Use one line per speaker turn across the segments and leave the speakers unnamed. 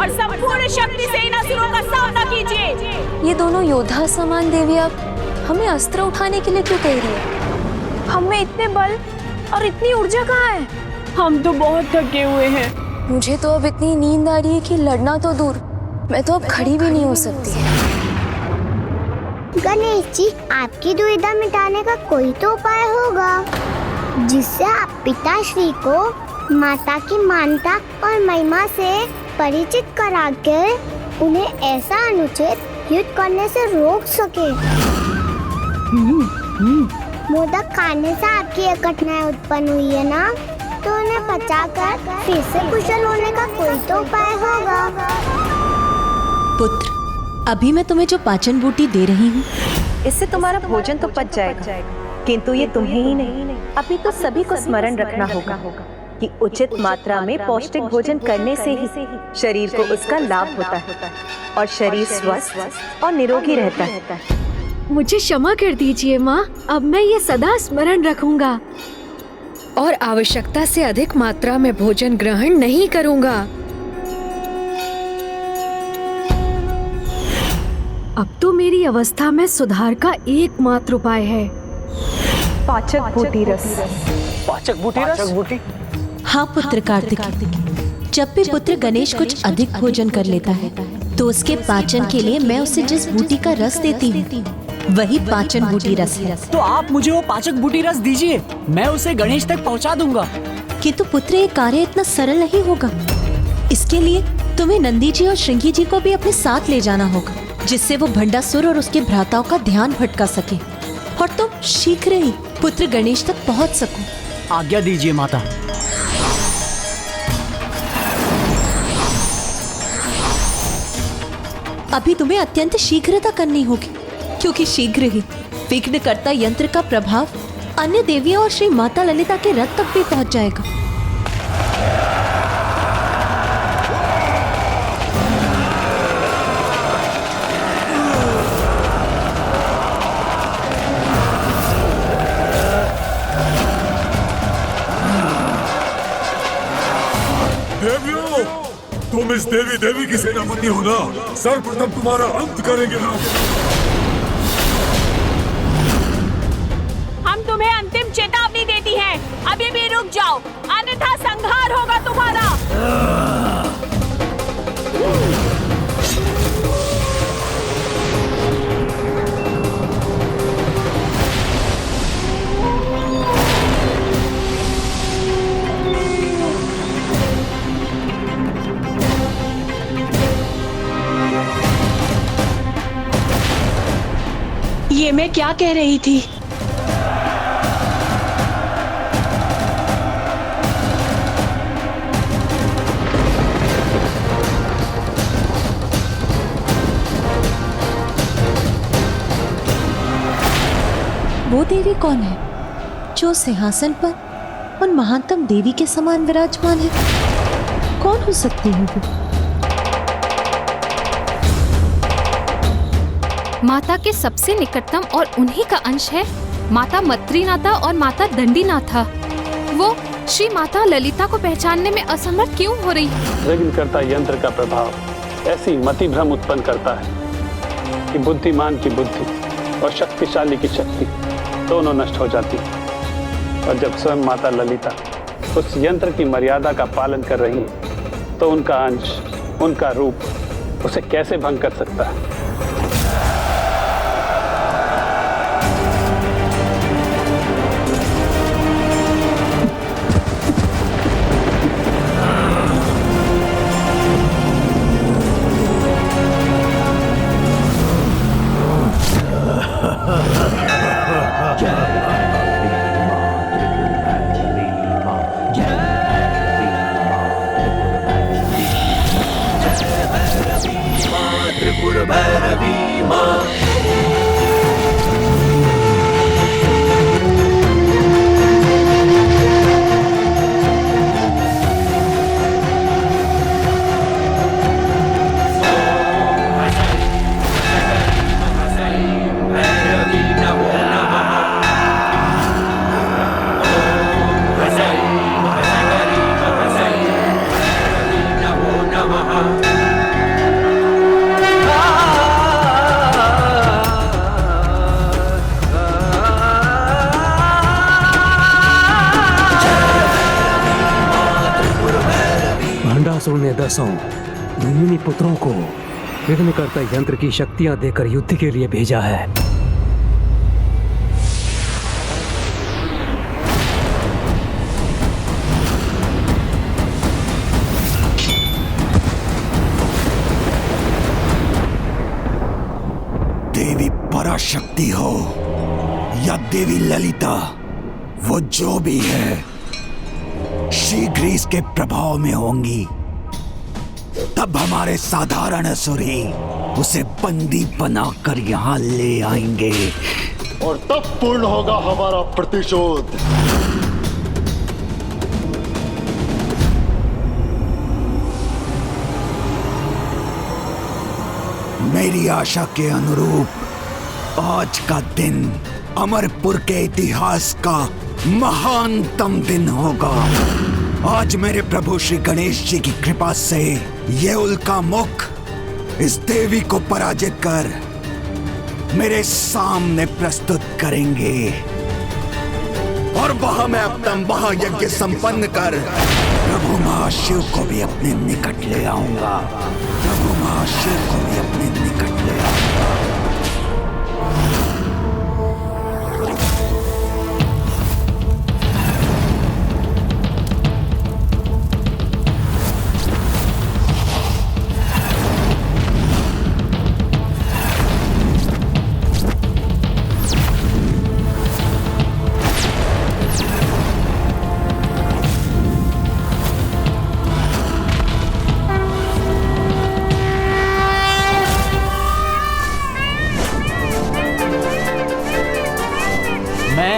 और संपूर्ण शक्ति से इन असुरों का सामना कीजिए।
ये दोनों योद्धा समान देवी अब हमें अस्त्र उठाने के लिए क्यों कह रही है? हमें इतने बल और इतनी ऊर्जा कहाँ है?
हम तो बहुत थके हुए हैं।
मुझे तो अब इतनी नींद आ रही है कि लड़ना तो दूर, मैं तो अब खड़ी भी नहीं हो सकती।
गणेश जी, आपकी दुविधा मिटाने का कोई तो उपाय होगा जिससे आप पिताश्री को माता की मानता और महिमा से परिचित कराकर उन्हें ऐसा अनुचित युद्ध करने से रोक सके। मोदक खाने से आपकी ये कठिनाई उत्पन्न हुई है ना, तो उन्हें पचाकर फिर से कुशल होने का कोई तो उपाय होगा।
पुत्र, अभी मैं तुम्हें जो पाचन बूटी दे रही हूँ,
इससे तुम्हारा भोजन तो पच जाएगा, किंतु ये तुम्हें ही नहीं, अभी तो सभी को स्मरण रखना होगा कि उचित मात्रा में पौष्टिक भोजन करने से ही शरीर को उसका लाभ होता है और शरीर स्वस्थ और निरोगी रहता है।
मुझे क्षमा कर दीजिए माँ, अब मैं ये सदा स्मरण रखूंगा और आवश्यकता से अधिक मात्रा में भोजन ग्रहण नहीं करूंगा। अब तो मेरी अवस्था में सुधार का एकमात्र उपाय है
पाचक बूटी रस।
पाचक बूटी रस?
हाँ पुत्र कार्तिकेय, जब भी पुत्र गणेश कुछ अधिक भोजन कर लेता है तो उसके पाचन के लिए मैं उसे जिस बूटी का रस देती हूँ वही पाचन बूटी रस है।
तो आप मुझे वो पाचक बूटी रस दीजिए, मैं उसे गणेश तक पहुंचा दूंगा।
किंतु पुत्र, ये कार्य इतना सरल नहीं होगा। इसके लिए तुम्हें नंदी जी और श्रृंगी जी को भी अपने साथ ले जाना होगा, जिससे वो भंडासुर और उसके भ्राताओं का ध्यान भटका सके और तुम शीघ्र ही पुत्र गणेश तक पहुंच सको।
आज्ञा दीजिए माता।
अभी तुम्हें अत्यंत शीघ्रता करनी होगी, क्योंकि शीघ्र ही विघ्नकर्ता यंत्र का प्रभाव अन्य देवियों और श्री माता ललिता के रथ तक भी पहुंच जाएगा।
देवियों, तुम इस देवी की सेनापति हो ना, सर्वप्रथम तुम्हारा अंत करेंगे ना।
हम तुम्हें अंतिम चेतावनी देती हैं, अभी भी रुक जाओ, अन्यथा संहार होगा तुम्हारा।
ये मैं क्या कह रही थी? वो देवी कौन है जो सिंहासन पर उन महानतम देवी के समान विराजमान है? कौन हो सकती है वो?
माता के सबसे निकटतम और उन्हीं का अंश है माता मत्रीनाथा और माता दंडीनाथा। वो श्री माता ललिता को पहचानने में असमर्थ क्यों हो रही?
विघ्नकर्ता यंत्र का प्रभाव ऐसी मति भ्रम उत्पन्न करता है कि बुद्धिमान की बुद्धि और शक्तिशाली की शक्ति दोनों नष्ट हो जाती है। और जब स्वयं माता ललिता उस यंत्र की मर्यादा का पालन कर रही है तो उनका अंश, उनका रूप उसे कैसे भंग कर सकता है?
त्रिपुर वृत्रासुर ने 10 धूमिनी पुत्रों को विघ्नकर्ता यंत्र की शक्तियां देकर युद्ध के लिए भेजा है।
देवी पराशक्ति हो या देवी ललिता, वो जो भी है शीघ्र ही इसके प्रभाव में होंगी। तब हमारे साधारण असुर ही उसे बंदी बनाकर यहाँ ले आएंगे
और तब पूर्ण होगा हमारा प्रतिशोध।
मेरी आशा के अनुरूप आज का दिन अमरपुर के इतिहास का महानतम दिन होगा। आज मेरे प्रभु श्री गणेश जी की कृपा से ये उल्का मुख इस देवी को पराजित कर मेरे सामने प्रस्तुत करेंगे और वहां मैं अपना महायज्ञ संपन्न कर प्रभु महाशिव को भी अपने निकट ले आऊंगा। प्रभु महाशिव को भी अपने निकट ले आऊंगा।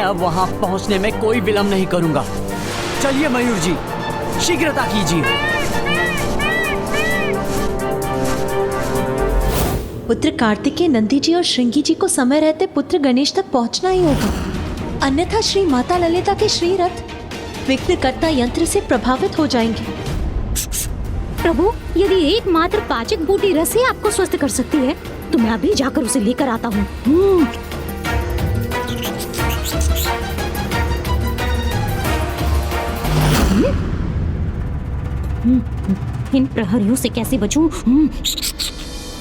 अब वहां पहुंचने में कोई विलंब नहीं करूंगा। चलिए मयूर जी, शीघ्रता कीजिए।
पुत्र कार्तिकेय, नंदी जी और श्रृंगी जी को समय रहते पुत्र गणेश तक पहुंचना ही होगा, अन्यथा श्री माता ललिता के श्री रथ विघ्नकर्ता यंत्र से प्रभावित हो जाएंगे।
प्रभु, यदि एकमात्र पाचक बूटी रस ही आपको स्वस्थ कर सकती है तो मैं अभी जाकर उसे लेकर आता हूँ। इन प्रहरियों से कैसे बचूं?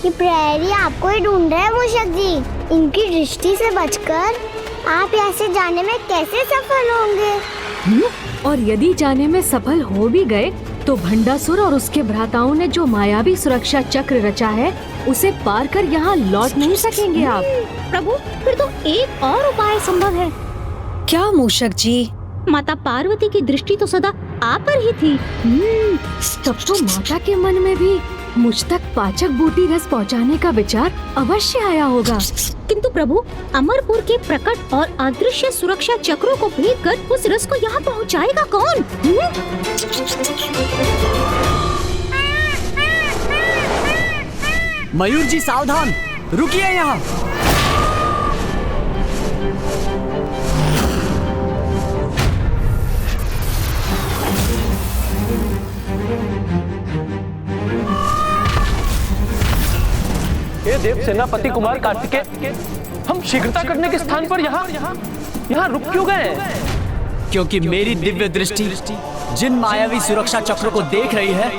ये प्रहरी आपको ही ढूंढ रहे हैं मूषक जी। इनकी दृष्टि से बचकर आप यहाँ से जाने में कैसे सफल होंगे?
और यदि जाने में सफल हो भी गए तो भंडासुर और उसके भ्राताओं ने जो मायावी सुरक्षा चक्र रचा है उसे पार कर यहाँ लौट नहीं सकेंगे आप।
प्रभु, फिर तो एक और उपाय संभव है।
क्या मूषक जी?
माता पार्वती की दृष्टि तो सदा आप पर ही थी।
तब तो माता के मन में भी मुझ तक पाचक बूटी रस पहुंचाने का विचार अवश्य आया होगा।
किंतु प्रभु, अमरपुर के प्रकट और अदृश्य सुरक्षा चक्रों को भेद कर उस रस को यहाँ पहुँचाएगा कौन?
मयूर जी सावधान, रुकिए यहाँ।
ये देव सेनापति कुमार कार्तिकेय, हम शीघ्रता करने के स्थान पर यहाँ रुक क्यों गए?
क्योंकि मेरी दिव्य दृष्टि जिन मायावी सुरक्षा चक्रों को देख रही है,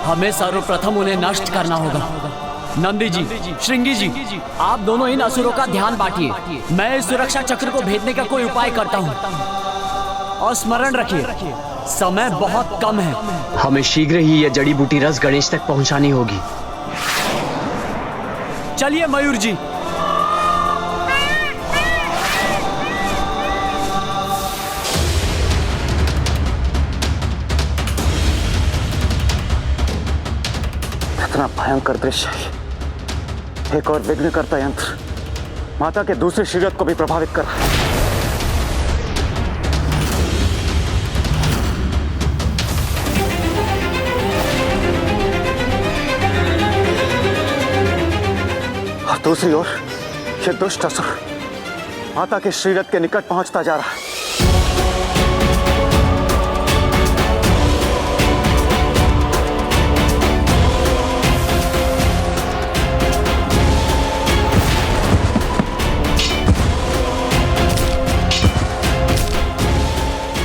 हमें सर्वप्रथम उन्हें नष्ट करना होगा। नंदी जी, श्रृंगी जी, आप दोनों इन असुरों का ध्यान बांटिए। मैं इस सुरक्षा चक्र को भेदने का कोई उपाय करता हूँ। और स्मरण रखिए, समय बहुत कम है।
हमें शीघ्र ही यह जड़ी बूटी रस गणेश तक पहुंचानी होगी।
चलिए मयूर जी।
कितना भयंकर दृश्य है। एक और विघ्नकर्ता यंत्र माता के दूसरे शरीर को भी प्रभावित कर रहा है। और दूसरी ओर ये दुष्ट असुर माता के शरीर के निकट पहुंचता जा रहा है।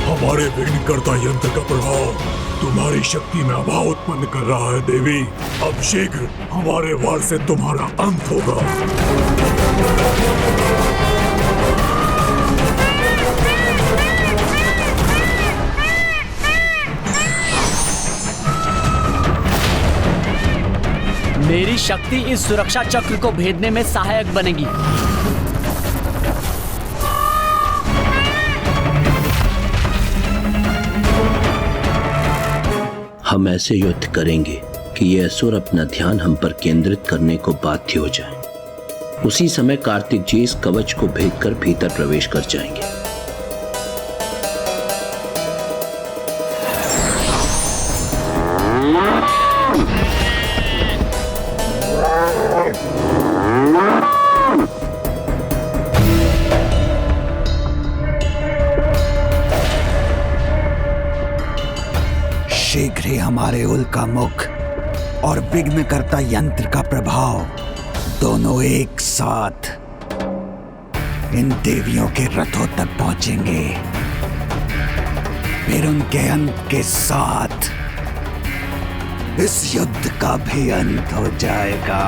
हमारे विघ्नकर्ता यंत्र का प्रभाव तुम्हारी शक्ति में अभाव उत्पन्न कर रहा है देवी। अब शीघ्र हमारे वार से तुम्हारा अंत होगा।
मेरी शक्ति इस सुरक्षा चक्र को भेदने में सहायक बनेगी।
हम ऐसे युद्ध करेंगे कि ये असुर अपना ध्यान हम पर केंद्रित करने को बाध्य हो जाएं। उसी समय कार्तिक जी इस कवच को भेदकर भीतर प्रवेश कर जाएंगे।
शीघ्र ही हमारे उल्का मुख और विघ्नकर्ता यंत्र का प्रभाव दोनों एक साथ इन देवियों के रथों तक पहुंचेंगे। फिर उनके अंत के साथ इस युद्ध का भी अंत हो जाएगा।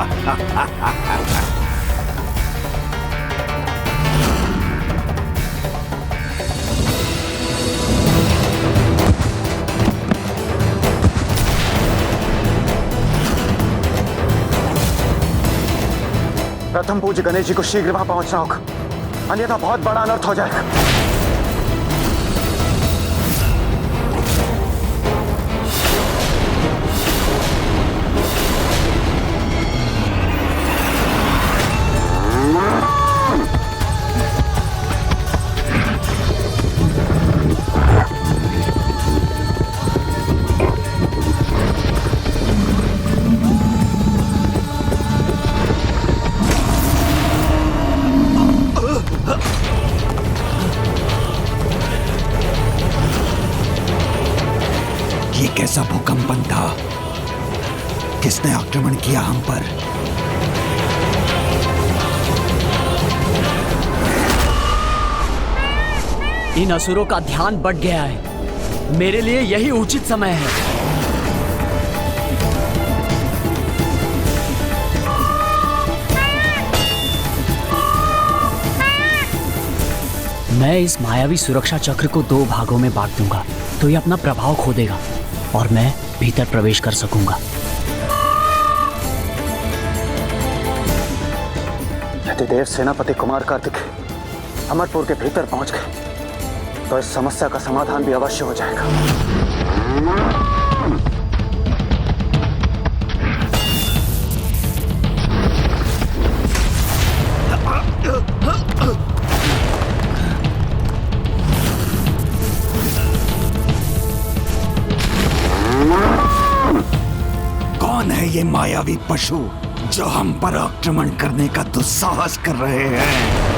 प्रथम पूज्य गणेश जी को शीघ्र वहां पहुंचना होगा, अन्यथा बहुत बड़ा अनर्थ हो जाएगा।
कैसा भूकंपन था? किसने आक्रमण किया हम पर?
इन असुरों का ध्यान बढ़ गया है। मेरे लिए यही उचित समय है। मैं इस मायावी सुरक्षा चक्र को 2 भागों में बांट दूंगा, तो ये अपना प्रभाव खो देगा और मैं भीतर प्रवेश कर सकूंगा।
यदि देव सेनापति कुमार कार्तिक अमरपुर के भीतर पहुंच गए तो इस समस्या का समाधान भी अवश्य हो जाएगा।
कौन है ये मायावी पशु जो हम पर आक्रमण करने का दुस्साहस कर रहे हैं?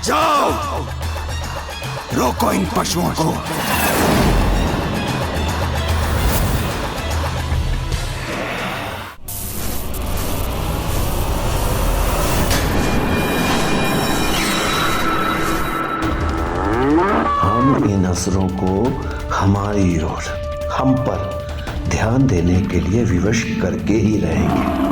जाओ, रोको इन पशुओं को।
हम इन असुरों को हमारी ओर, हम पर ध्यान देने के लिए विवश करके ही रहेंगे।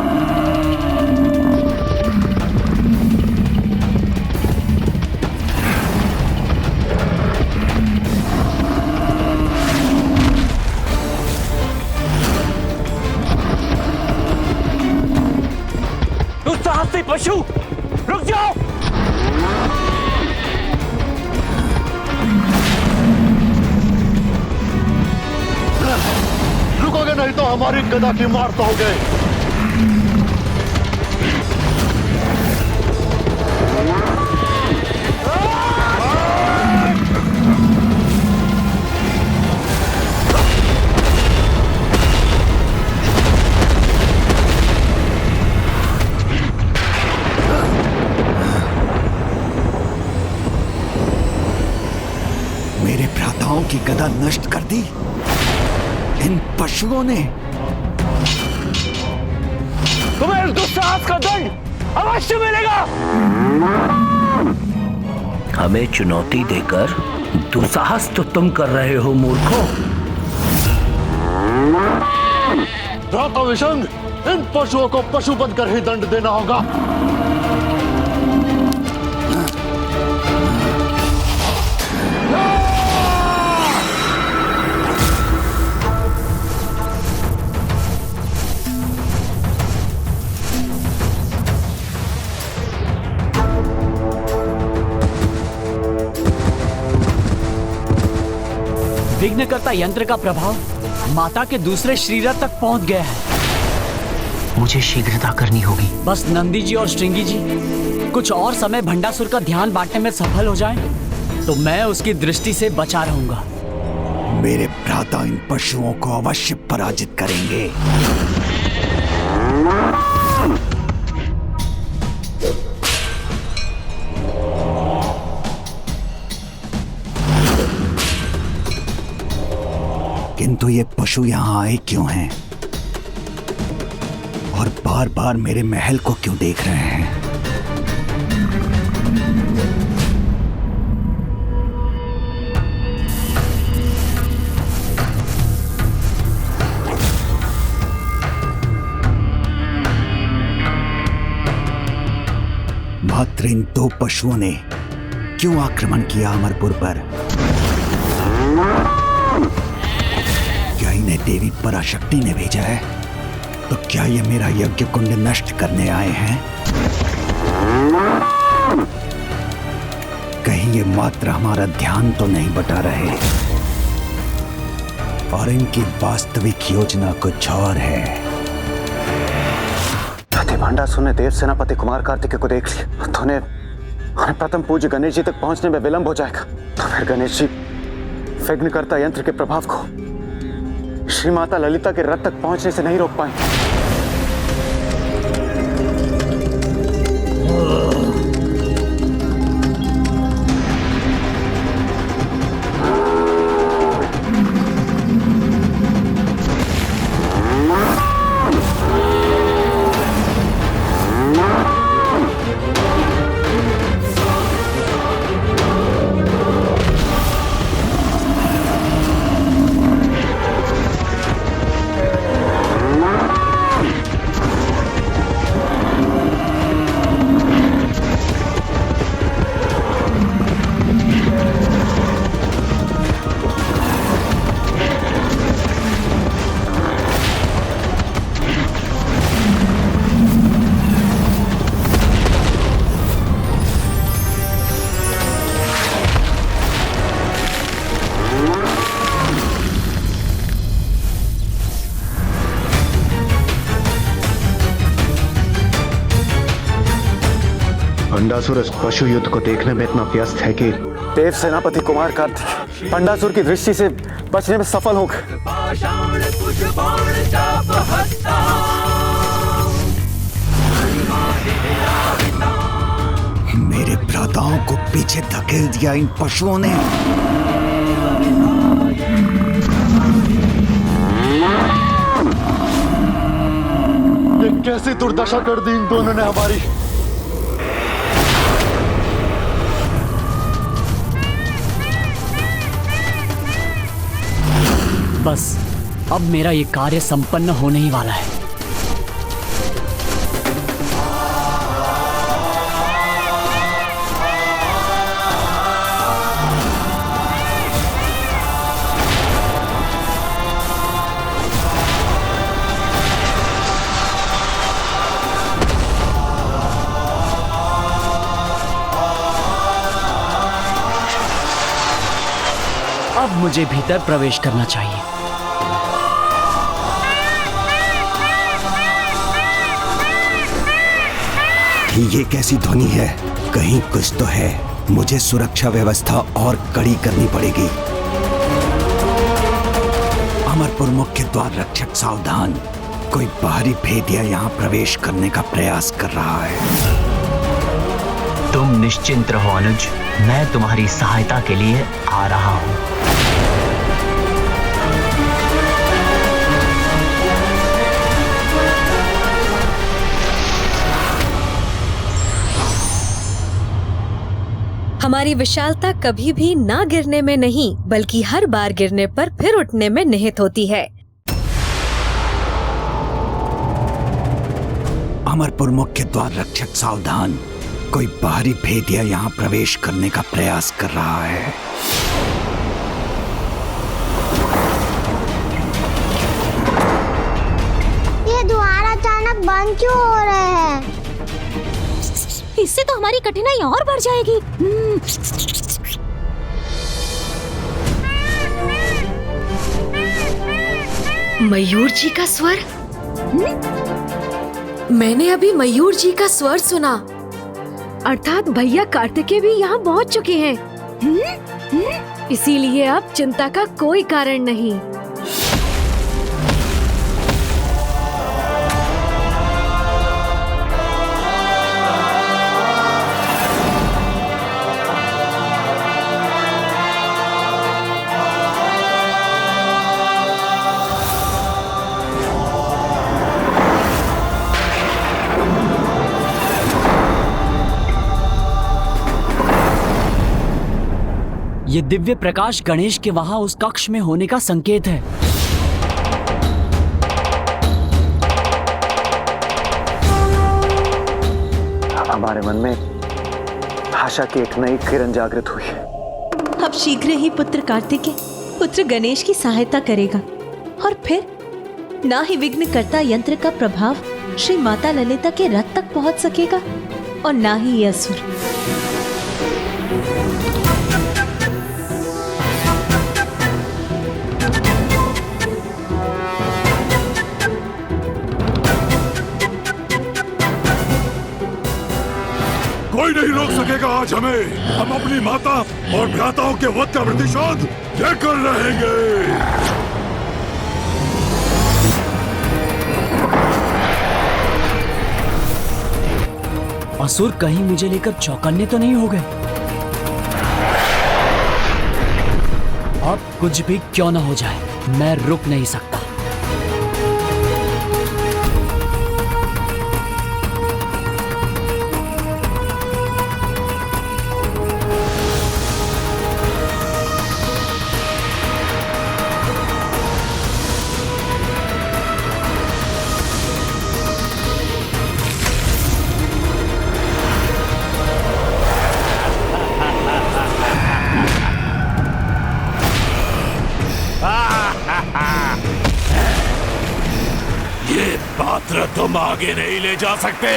पशु रुक जाओ।
रुकोगे नहीं तो हमारी गदा की मार दोगे।
गदा नष्ट कर दी इन पशुओं ने।
तुम्हें इस दुस्साहस का दंड अवश्य मिलेगा।
हमें चुनौती देकर दुस्साहस तो तुम कर रहे हो मूर्खों।
भ्राता विशंग, इन पशुओं को पशु बनकर ही दंड देना होगा।
विघ्नकर्ता यंत्र का प्रभाव माता के दूसरे शरीर तक पहुंच गया है।
मुझे शीघ्रता करनी होगी।
बस नंदी जी और श्रृंगी जी कुछ और समय भंडासुर का ध्यान बांटने में सफल हो जाएं, तो मैं उसकी दृष्टि से बचा रहूंगा।
मेरे भ्राता इन पशुओं को अवश्य पराजित करेंगे। किंतु ये पशु यहां आए क्यों हैं? और बार बार मेरे महल को क्यों देख रहे हैं? मात्र इन दो पशुओं ने क्यों आक्रमण किया अमरपुर पर? क्या इन्हें देवी पराशक्ति ने भेजा है? तो क्या ये मेरा यज्ञ कुंड नष्ट करने आए हैं? कहीं ये मात्र हमारा ध्यान तो नहीं बटा रहे और इनकी वास्तविक योजना कुछ और है।
भंडासुर ने देव सेनापति कुमार कार्तिकेय को देख लिया तो उन्हें प्रथम पूज्य गणेश जी तक पहुंचने में विलंब हो जाएगा। तो फिर गणेश जी विघ्नकर्ता यंत्र के प्रभाव को श्री माता ललिता के रथ तक पहुंचने से नहीं रोक पाएंगे।
भंडासुर इस पशु युद्ध को देखने में इतना व्यस्त है कि
देव सेनापति कुमार कार्तिकेय भंडासुर की दृष्टि से बचने में सफल हो गए।
मेरे भ्राताओं को पीछे धकेल दिया इन पशुओं ने।
ये कैसी दुर्दशा कर दी इन दोनों ने हमारी।
बस अब मेरा ये कार्य संपन्न होने ही वाला है। अब मुझे भीतर प्रवेश करना चाहिए।
ये कैसी ध्वनि है? कहीं कुछ तो है। मुझे सुरक्षा व्यवस्था और कड़ी करनी पड़ेगी। अमरपुर मुख्य द्वार रक्षक सावधान, कोई बाहरी भेदिया यहाँ प्रवेश करने का प्रयास कर रहा है।
तुम निश्चिंत रहो अनुज, मैं तुम्हारी सहायता के लिए आ रहा हूँ।
हमारी विशालता कभी भी ना गिरने में नहीं, बल्कि हर बार गिरने पर फिर उठने में निहित होती है।
अमरपुर मुख्य द्वार रक्षक सावधान, कोई बाहरी भेदिया यहाँ प्रवेश करने का प्रयास कर रहा है।
ये द्वार अचानक बंद क्यों हो रहे हैं?
इससे तो हमारी कठिनाई और बढ़ जाएगी।
मयूर जी का स्वर? मैंने अभी मयूर जी का स्वर सुना। अर्थात भैया कार्तिकेय भी यहाँ पहुँच चुके हैं। इसीलिए अब चिंता का कोई कारण नहीं।
ये दिव्य प्रकाश गणेश के वहां उस कक्ष में होने का संकेत है।
हमारे मन में आशा की एक नई किरण जागृत हुई है।
अब शीघ्र ही पुत्र कार्तिकेय पुत्र गणेश की सहायता करेगा और फिर ना ही विघ्नकर्ता यंत्र का प्रभाव श्री माता ललिता के रथ तक पहुंच सकेगा और ना ही ये असुर।
कोई नहीं रोक सकेगा आज हमें। हम अपनी माता और भ्राताओं के वध का प्रतिशोध लेकर रहेंगे।
असुर कहीं मुझे लेकर चौकन्ने तो नहीं हो गए? अब कुछ भी क्यों ना हो जाए, मैं रुक नहीं सकता।
ये पात्र तुम आगे नहीं ले जा सकते।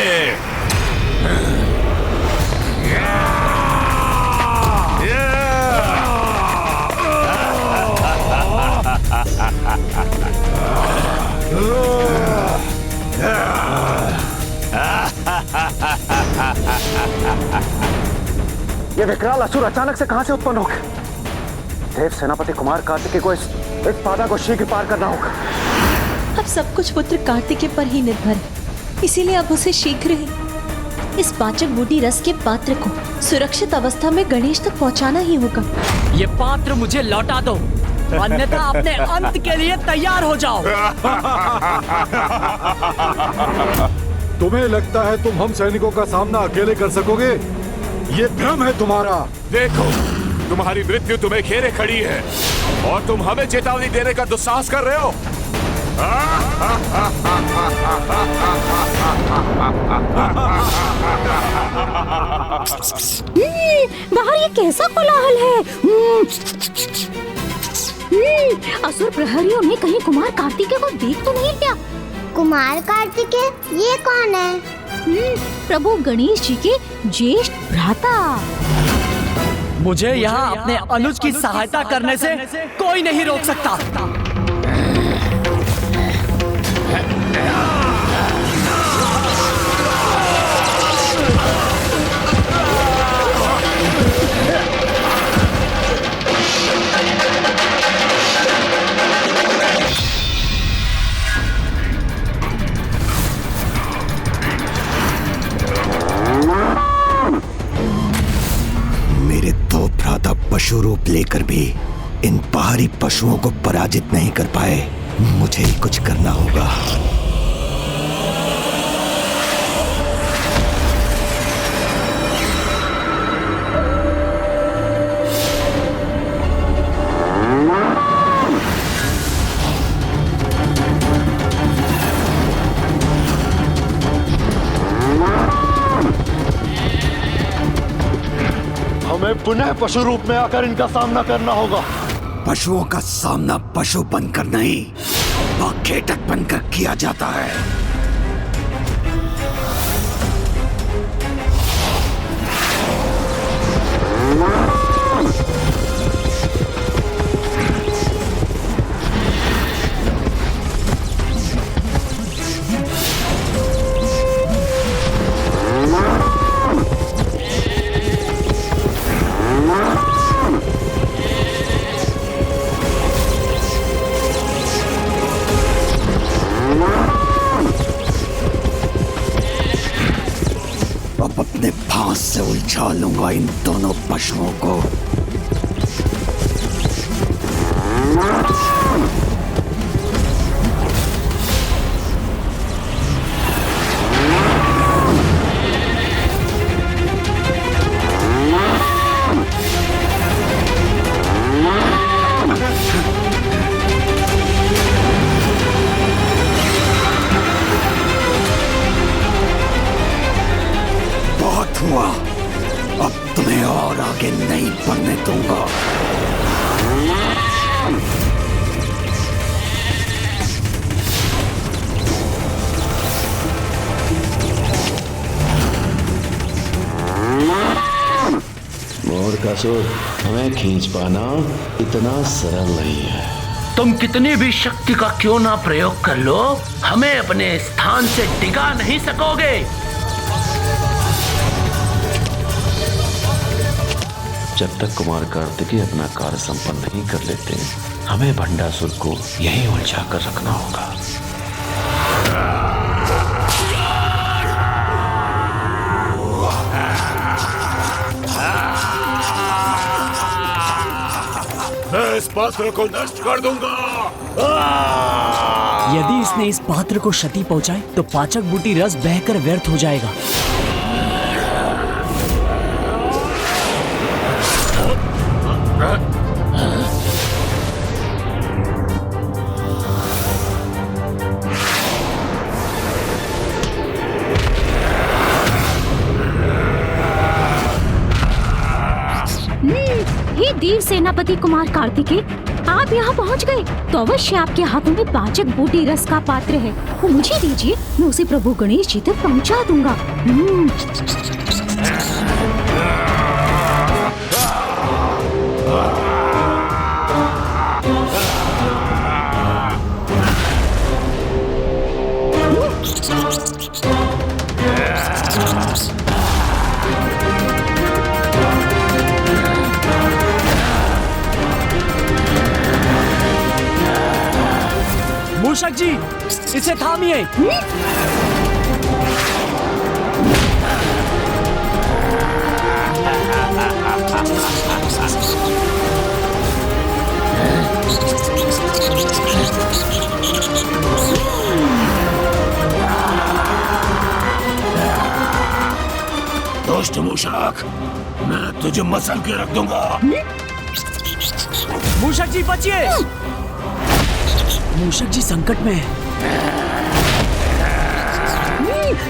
ये विकराल असुर अचानक से कहां से उत्पन्न हो गए? देव सेनापति कुमार कार्तिकेय को इस बाधा को शीघ्र पार करना होगा।
अब सब कुछ पुत्र कार्तिकेय पर ही निर्भर है, इसीलिए अब उसे शीघ्र ही इस पाचक बूटी रस के पात्र को सुरक्षित अवस्था में गणेश तक पहुंचाना ही होगा।
ये पात्र मुझे लौटा दो, अन्यथा अपने अंत के लिए तैयार हो जाओ।
तुम्हें लगता है तुम हम सैनिकों का सामना अकेले कर सकोगे? ये भ्रम है तुम्हारा।
देखो, तुम्हारी मृत्यु तुम्हें घेरे खड़ी है और तुम हमें चेतावनी देने का दुस्साहस कर रहे हो।
बाहर ये कैसा कोलाहल है? असुर प्रहरियों में कहीं कुमार कार्तिकेय को देख तो नहीं क्या?
कुमार कार्तिकेय ये कौन है?
प्रभु गणेश जी के ज्येष्ठ भ्राता।
मुझे यहाँ अपने अनुज की सहायता करने से कोई नहीं रोक सकता।
मेरे दो भ्राता पशु रूप लेकर भी इन बाहरी पशुओं को पराजित नहीं कर पाए। मुझे ही कुछ करना होगा।
हमें पुनः पशु रूप में आकर इनका सामना करना होगा।
पशुओं का सामना पशु बनकर नहीं, बाखेटक बनकर किया जाता है। अब अपने फांस से उलझा लूंगा इन दोनों पशुओं को। बहुत हुआ, अब तुम्हें और आगे नहीं बढ़ने दूंगा।
मोर का सुर हमें खींच पाना इतना सरल नहीं है।
तुम कितनी भी शक्ति का क्यों ना प्रयोग कर लो, हमें अपने स्थान से डिगा नहीं सकोगे।
जब तक कुमार कार्तिकेय अपना कार्य संपन्न नहीं कर लेते, हमें भंडासुर को यहीं उलझा कर रखना होगा।
मैं इस पात्र को नष्ट कर दूंगा।
यदि इसने इस पात्र को क्षति पहुंचाई तो पाचक बूटी रस बहकर व्यर्थ हो जाएगा।
हे देव सेनापति कुमार कार्तिकेय, आप यहाँ पहुँच गए तो अवश्य आपके हाथों में पाचक बूटी रस का पात्र है, वो मुझे दीजिए, मैं उसे प्रभु गणेश जी तक पहुँचा दूंगा।
मूषक जी, इसे थामिए।
दुष्ट मूषक, मैं तुझे मसल के रख दूंगा।
मूषक जी बचिए, मूषक जी संकट में है।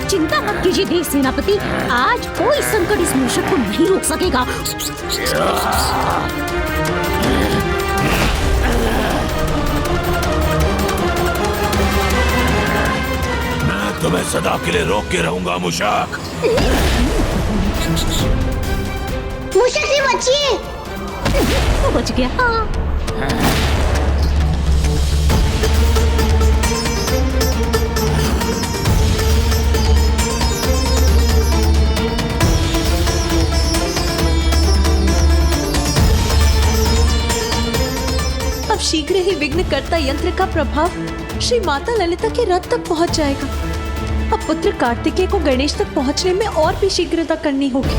चिंता मत कीजिए देव सेनापति, आज कोई संकट इस मूषक को नहीं रोक सकेगा।
मैं तुम्हें सदा के लिए रोक के रहूंगा मूषक।
मूषक जी बचिए।
वो बच गया।
अब शीघ्र ही विघ्नकर्ता यंत्र का प्रभाव श्री माता ललिता के रथ तक पहुंच जाएगा। अब पुत्र कार्तिकेय को गणेश तक पहुंचने में और भी शीघ्रता करनी होगी।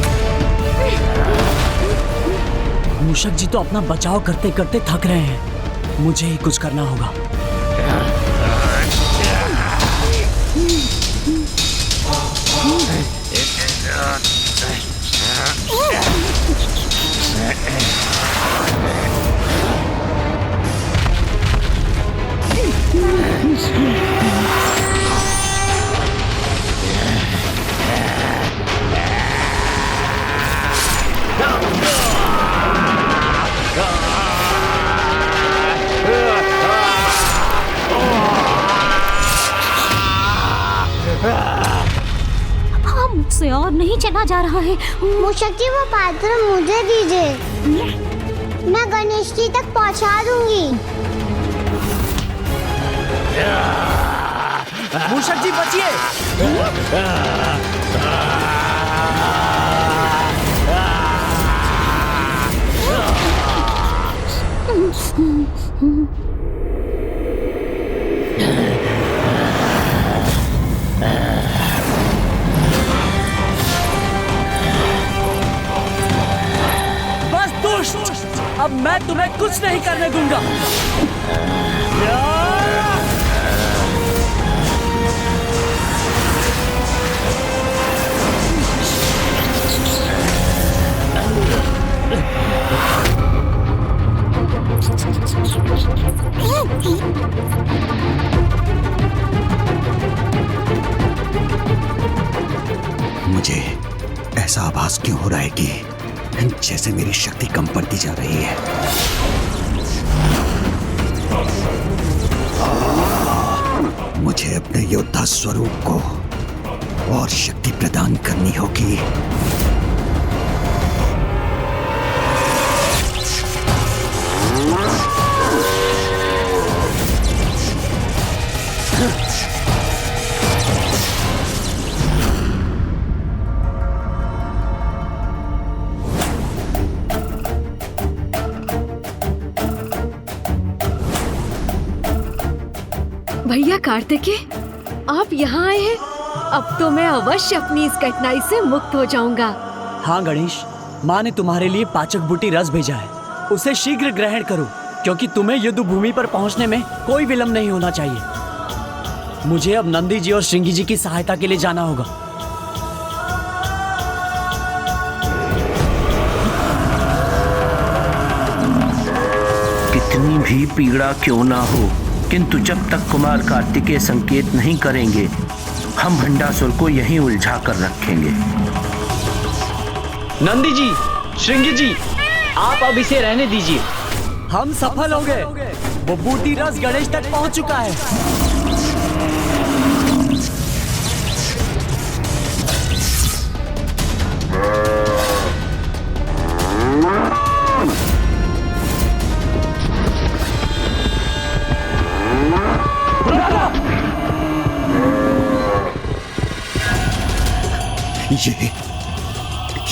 मूषक जी तो अपना बचाव करते करते थक रहे हैं, मुझे ही कुछ करना होगा।
No!
से और नहीं चला जा रहा है।
मूषक जी, वो पात्र मुझे दीजिए, मैं गणेश जी तक पहुंचा दूंगी।
मूषक जी बचिए। बस दुष्ट, अब मैं तुम्हें कुछ नहीं करने दूंगा।
मुझे ऐसा आभास क्यों हो रहा है कि जैसे मेरी शक्ति कम पड़ती जा रही है। मुझे अपने योद्धा स्वरूप को और शक्ति प्रदान करनी होगी।
भैया कार्तिकेय, आप यहाँ आए हैं। अब तो मैं अवश्य अपनी इस कठिनाई से मुक्त हो जाऊंगा।
हाँ गणेश, माँ ने तुम्हारे लिए पाचक बूटी रस भेजा है, उसे शीघ्र ग्रहण करो, क्योंकि तुम्हें युद्ध भूमि पर पहुँचने में कोई विलंब नहीं होना चाहिए। मुझे अब नंदी जी और श्रृंगी जी की सहायता के लिए जाना होगा।
कितनी भी पीड़ा क्यों ना हो, किंतु जब तक कुमार कार्तिकेय संकेत नहीं करेंगे, हम भंडासुर को यहीं उलझा कर रखेंगे।
नंदी जी, श्रृंगी जी, आप अब इसे रहने दीजिए। हम सफल हो गए। वो बूटी रस गणेश तक पहुंच चुका है।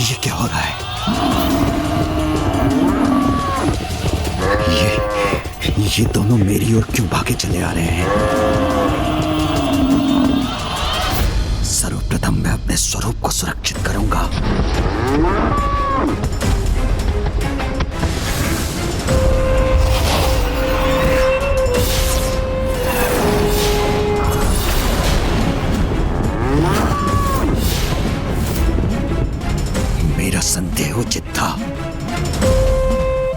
ये क्या हो रहा है? ये दोनों मेरी ओर क्यों भागे चले आ रहे हैं? सर्वप्रथम मैं अपने स्वरूप को सुरक्षित करूंगा। मेरा संदेह उचित था।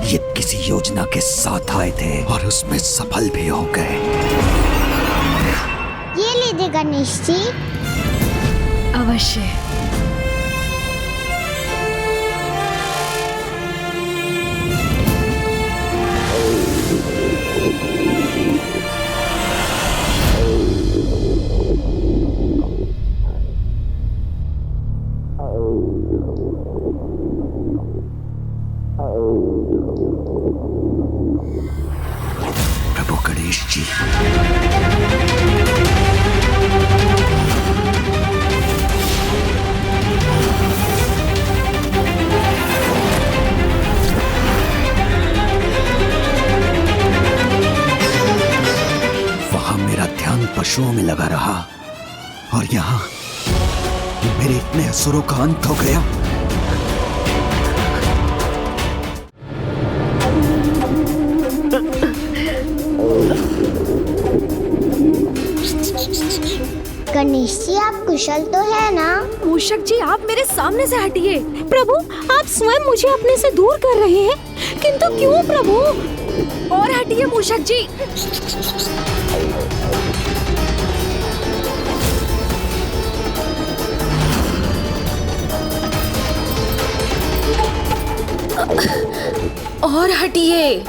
ये किसी योजना के साथ आए थे और उसमें सफल भी हो गए।
ये लीजिए गणेश जी।
अवश्य।
प्रभु गणेश जी, वहां मेरा ध्यान पशुओं में लगा रहा और यहाँ मेरे इतने असुरों का अंत हो गया।
गणेश जी, आप कुशल तो है ना?
मूषक जी, आप मेरे सामने से हटिए।
प्रभु, आप स्वयं मुझे अपने से दूर कर रहे हैं, किंतु क्यों प्रभु?
और हटिए मूषक जी। और हटिए।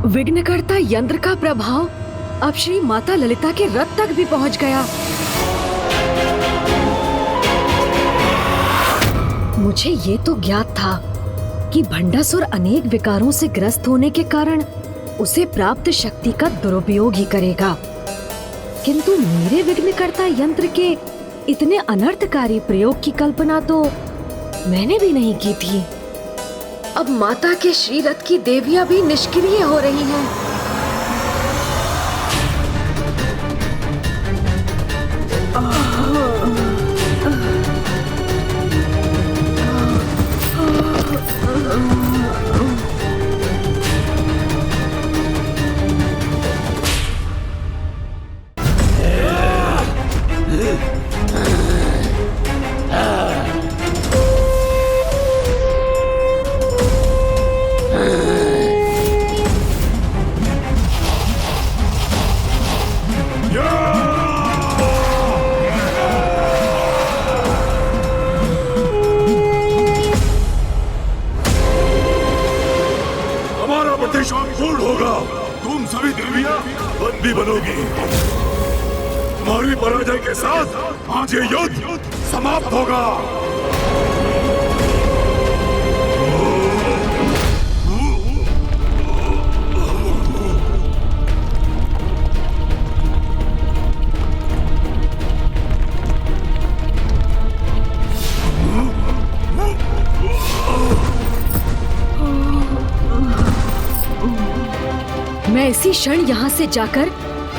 विघ्नकर्ता यंत्र का प्रभाव अब श्री माता ललिता के रथ तक भी पहुंच गया। मुझे ये तो ज्ञात था कि भंडासुर अनेक विकारों से ग्रस्त होने के कारण उसे प्राप्त शक्ति का दुरुपयोग ही करेगा, किंतु मेरे विघ्नकर्ता यंत्र के इतने अनर्थकारी प्रयोग की कल्पना तो मैंने भी नहीं की थी। अब माता के श्रीरथ की देवियां भी निष्क्रिय हो रही हैं।
पूर्ण होगा। तुम सभी देवियां बंदी बनोगी। तुम्हारी पराजय के साथ आज ये युद्ध समाप्त होगा।
मैं इसी क्षण यहाँ से जाकर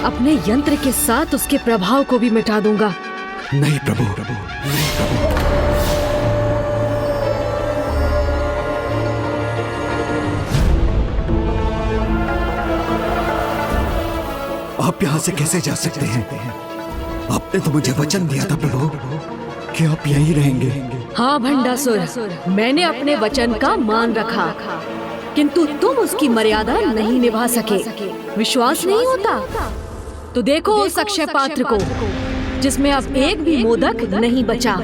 अपने यंत्र के साथ उसके प्रभाव को भी मिटा दूंगा।
नहीं प्रभु, आप यहाँ से कैसे जा सकते हैं? आपने तो मुझे वचन दिया था प्रभु कि आप यहीं रहेंगे।
हाँ भंडासुर, मैंने अपने वचन का मान रखा, किंतु तुम उसकी मर्यादा नहीं निभा सके। विश्वास नहीं होता तो देखो उस अक्षय पात्र को जिसमें अब एक भी मोदक नहीं बचा।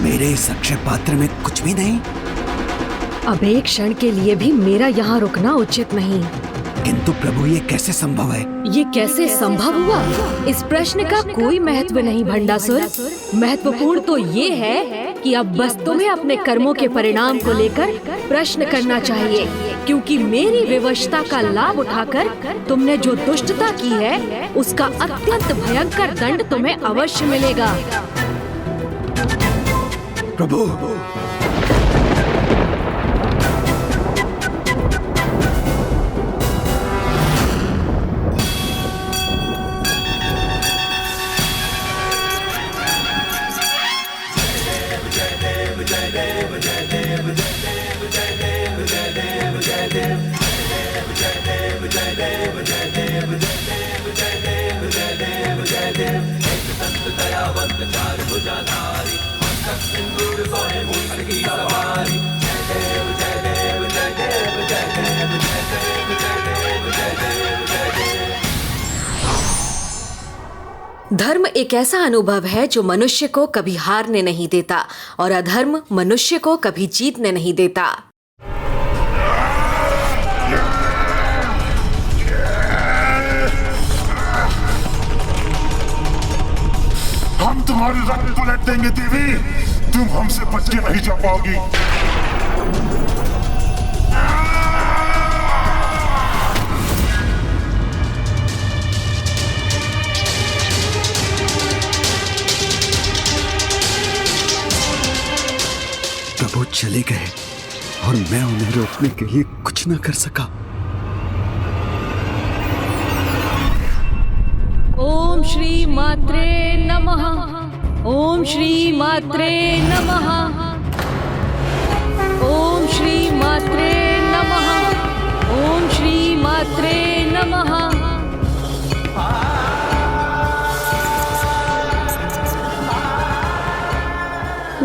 मेरे इस अक्षय पात्र में कुछ भी नहीं।
अब एक क्षण के लिए भी मेरा यहाँ रुकना उचित नहीं।
किंतु प्रभु ये कैसे संभव है?
ये कैसे संभव हुआ? इस प्रश्न का कोई महत्व नहीं भंडासुर। महत्वपूर्ण तो ये है कि अब बस तुम्हें अपने कर्मों के परिणाम को लेकर प्रश्न करना चाहिए, क्योंकि मेरी विवशता का लाभ उठाकर तुमने जो दुष्टता की है उसका अत्यंत भयंकर दंड तुम्हें अवश्य मिलेगा।
प्रभु,
धर्म एक ऐसा अनुभव है जो मनुष्य को कभी हारने नहीं देता और अधर्म मनुष्य को कभी जीतने नहीं देता।
हम तुम्हारी रक्त पलट देंगे देवी, तुम हमसे बच के नहीं जा पाओगी।
प्रभु चले गए और मैं उन्हें रोकने के लिए कुछ न कर सका।
ओम श्री मात्रे नमः। ओम श्री मात्रे नमः।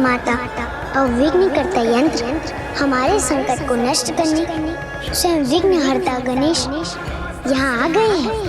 माता और विघ्नकर्ता यंत्र हमारे संकट को नष्ट करने स्वयं विघ्नहर्ता गणेश यहाँ आ गए हैं।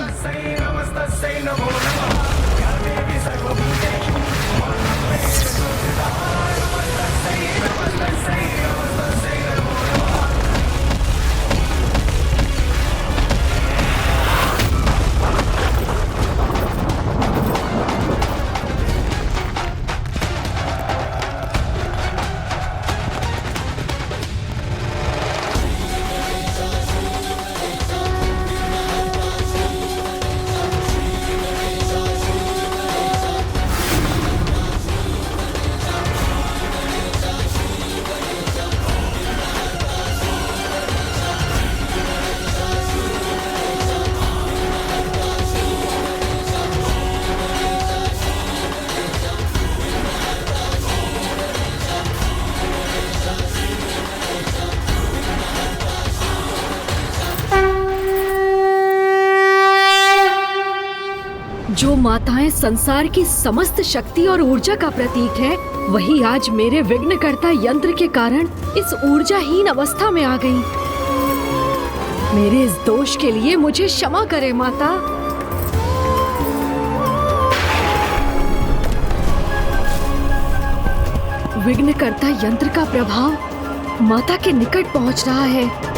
जो माताएं संसार की समस्त शक्ति और ऊर्जा का प्रतीक है, वही आज मेरे विघ्नकर्ता यंत्र के कारण इस ऊर्जाहीन अवस्था में आ गई। मेरे इस दोष के लिए मुझे क्षमा करे माता। विघ्नकर्ता यंत्र का प्रभाव माता के निकट पहुंच रहा है।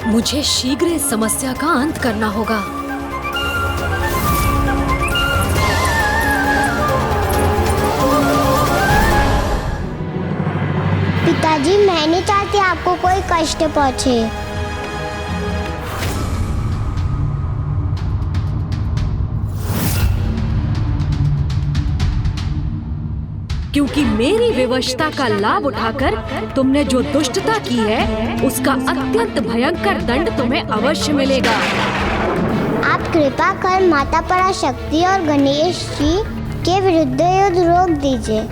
मुझे शीघ्र इस समस्या का अंत करना होगा।
पिताजी, मैं नहीं चाहती आपको कोई कष्ट पहुंचे।
क्योंकि मेरी विवशता का लाभ उठाकर तुमने जो दुष्टता की है, उसका अत्यंत भयंकर दंड तुम्हें अवश्य मिलेगा।
आप कृपा कर माता पराशक्ति और गणेश जी के विरुद्ध युद्ध रोक दीजिए।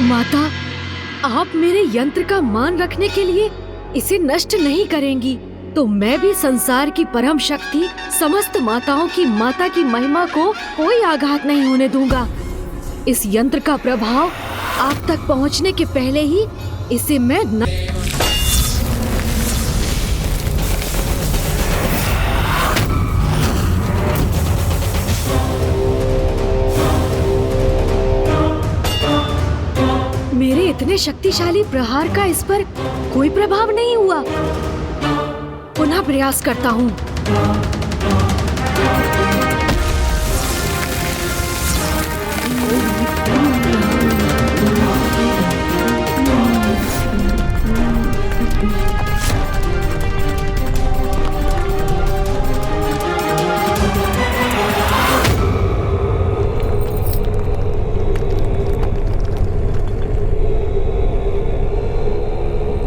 माता, आप मेरे यंत्र का मान रखने के लिए इसे नष्ट नहीं करेंगी, तो मैं भी संसार की परम शक्ति समस्त माताओं की माता की महिमा को कोई आघात नहीं होने दूंगा। इस यंत्र का प्रभाव आप तक पहुंचने के पहले ही इसे मैं मेरे इतने शक्तिशाली प्रहार का इस पर कोई प्रभाव नहीं हुआ। पुनः प्रयास करता हूँ।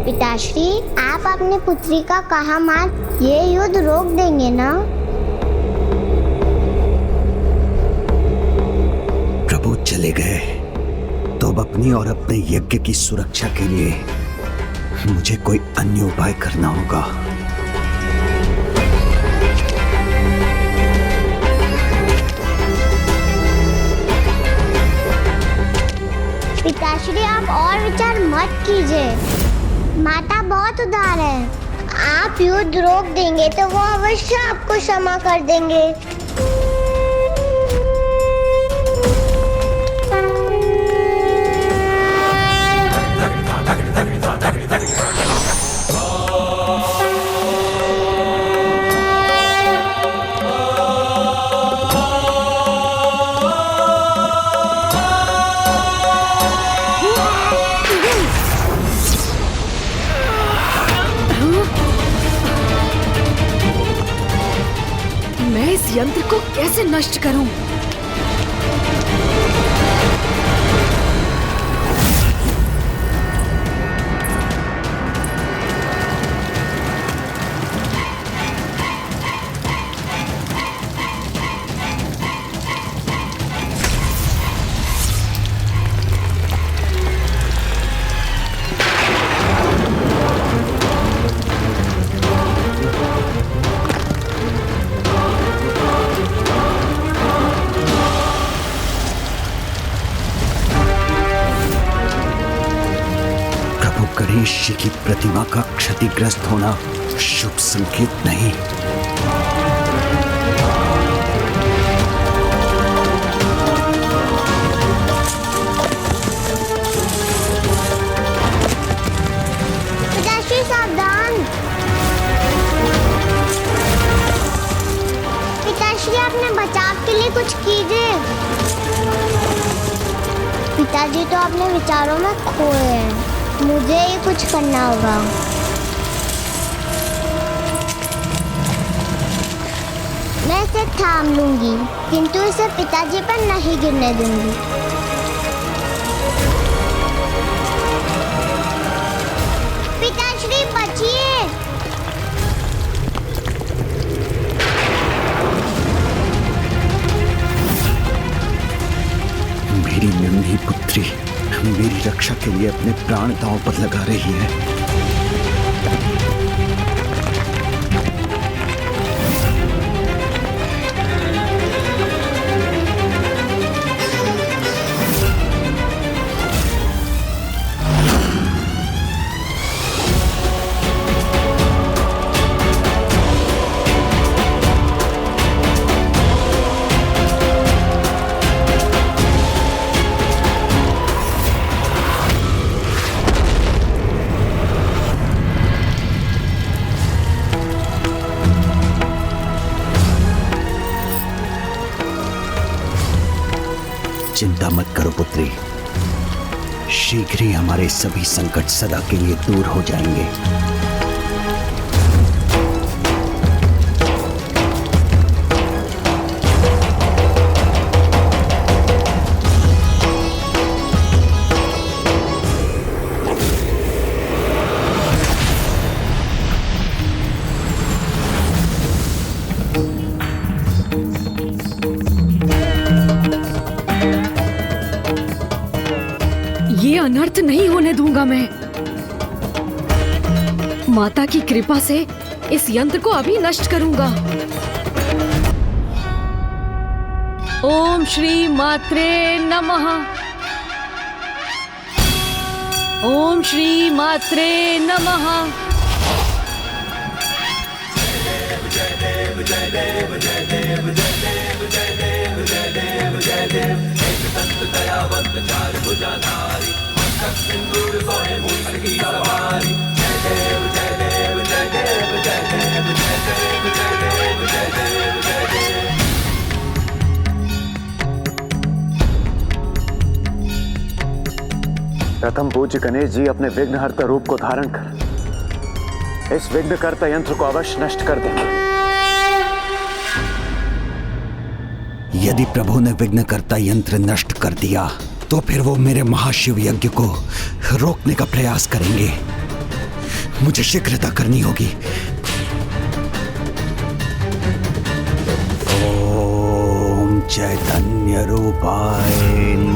पिताश्री, आप अपनी पुत्री का कहा मान ये युद्ध रोक देंगे ना?
प्रभु चले गए तो अब अपनी और अपने यज्ञ की सुरक्षा के लिए मुझे कोई अन्य उपाय करना होगा।
पिताश्री, आप और विचार मत कीजिए। माता बहुत उदार है। आप युद्ध रोक देंगे तो वो अवश्य आपको क्षमा कर देंगे।
यंत्र को कैसे नष्ट करूं?
ऋषि की प्रतिमा का क्षतिग्रस्त होना शुभ संकेत नहीं।
पिताश्री सावधान। पिताश्री अपने बचाव के लिए कुछ कीजिए। पिताजी तो अपने विचारों में खोए हैं, मुझे ही कुछ करना होगा। मैं इसे थाम लूंगी, किंतु इसे पिताजी पर नहीं गिरने दूंगी। पिताश्री बचिए।
मेरी नन्ही पुत्री मेरी रक्षा के लिए अपने प्राण दांव पर लगा रही है। चिंता मत करो पुत्री, शीघ्र ही हमारे सभी संकट सदा के लिए दूर हो जाएंगे।
ये अनर्थ नहीं होने दूंगा मैं। माता की कृपा से इस यंत्र को अभी नष्ट करूंगा।
ओम श्री मात्रे नमः। ओम श्री मात्रे नमः।
प्रथम पूज्य गणेश जी अपने विघ्नहर्ता रूप को धारण कर इस विघ्नकर्ता यंत्र को अवश्य नष्ट कर देंगे।
यदि प्रभु ने विघ्नकर्ता यंत्र नष्ट कर दिया तो फिर वो मेरे महाशिव यज्ञ को रोकने का प्रयास करेंगे। मुझे शीघ्रता करनी होगी। ओम चैतन्य रूपाय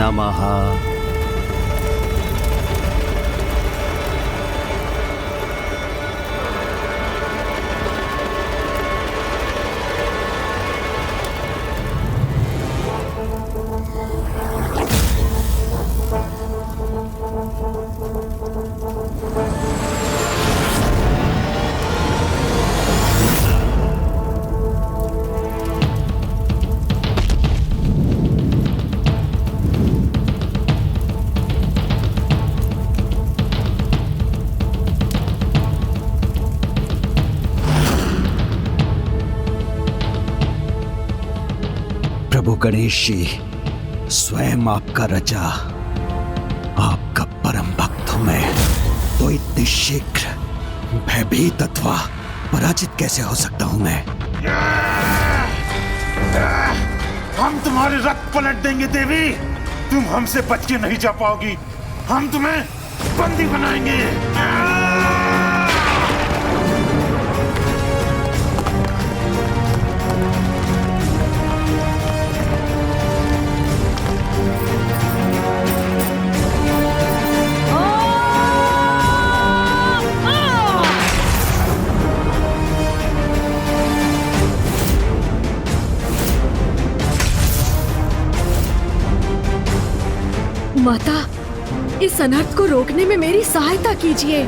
नमः। प्रभु गणेश जी, स्वयं आपका रचा, आपका परम भक्त हूं मैं, तो इतने शीघ्र भयभीत अथवा पराजित कैसे हो सकता हूं मैं?
हम तुम्हारे रथ पलट देंगे देवी। तुम हमसे बच के नहीं जा पाओगी। हम तुम्हें बंदी बनाएंगे।
माता, इस अनर्थ को रोकने में मेरी सहायता कीजिए।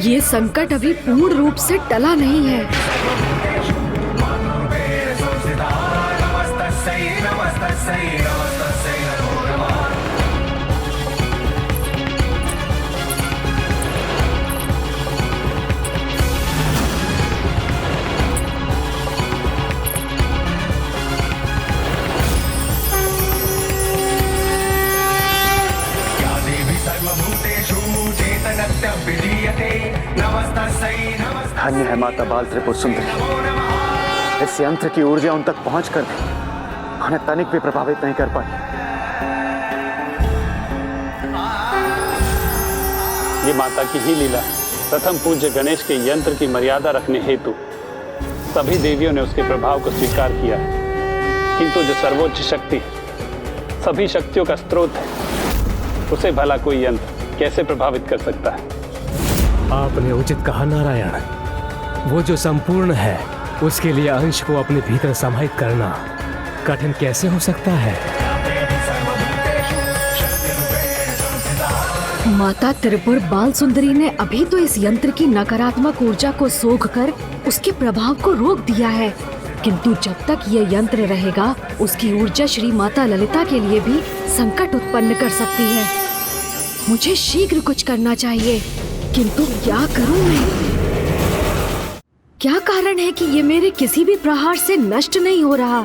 ये संकट अभी पूर्ण रूप से टला नहीं है।
धन्य है माता बाल त्रिपुर सुंदरी। इस यंत्र की ऊर्जा उन तक पहुंचकर भी उन्हें तनिक भी प्रभावित नहीं कर पाई।
ये माता की ही लीला। प्रथम पूज्य गणेश के यंत्र की मर्यादा रखने हेतु सभी देवियों ने उसके प्रभाव को स्वीकार किया, किंतु जो सर्वोच्च शक्ति सभी शक्तियों का स्रोत है, उसे भला कोई यंत्र कैसे प्रभावित कर सकता है?
आपने उचित कहा नारायण। वो जो संपूर्ण है उसके लिए अंश को अपने भीतर समाहित करना कठिन कैसे हो सकता है?
माता त्रिपुर बाल सुंदरी ने अभी तो इस यंत्र की नकारात्मक ऊर्जा को सोखकर उसके प्रभाव को रोक दिया है, किंतु जब तक ये यंत्र रहेगा उसकी ऊर्जा श्री माता ललिता के लिए भी संकट उत्पन्न कर सकती है। मुझे शीघ्र कुछ करना चाहिए, किंतु क्या करूं मैं? क्या कारण है कि ये मेरे किसी भी प्रहार से नष्ट नहीं हो रहा?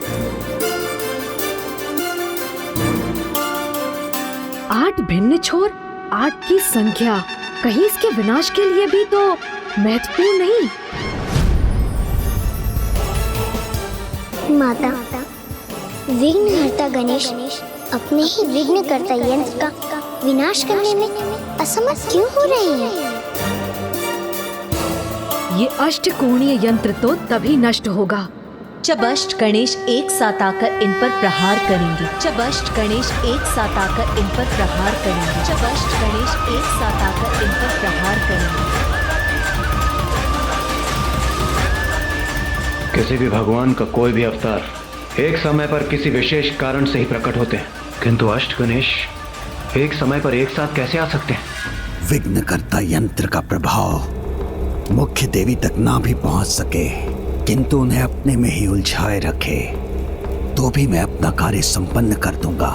8 भिन्न छोर, 8 की संख्या, कहीं इसके विनाश के लिए भी तो महत्वपूर्ण नहीं?
माता, विघ्नहर्ता गणेश अपने ही विघ्नकर्ता यंत्र का विनाश करने में असमर्थ क्यों हो रहे हैं?
ये अष्टकोणीय यंत्र तो तभी नष्ट होगा
जब अष्ट गणेश एक साथ आकर इन पर प्रहार करेंगे। जब अष्ट गणेश एक साथ आकर इन पर प्रहार करेंगे। जब अष्ट गणेश एक साथ आकर इन पर प्रहार करेंगे।
किसी भी भगवान का कोई भी अवतार एक समय पर किसी विशेष कारण से ही प्रकट होते हैं, किंतु अष्ट गणेश एक समय पर एक साथ कैसे आ सकते हैं?
विघ्नकर्ता यंत्र का प्रभाव मुख्य देवी तक ना भी पहुंच सके, किंतु उन्हें अपने में ही उलझाए रखे, तो भी मैं अपना कार्य संपन्न कर दूंगा।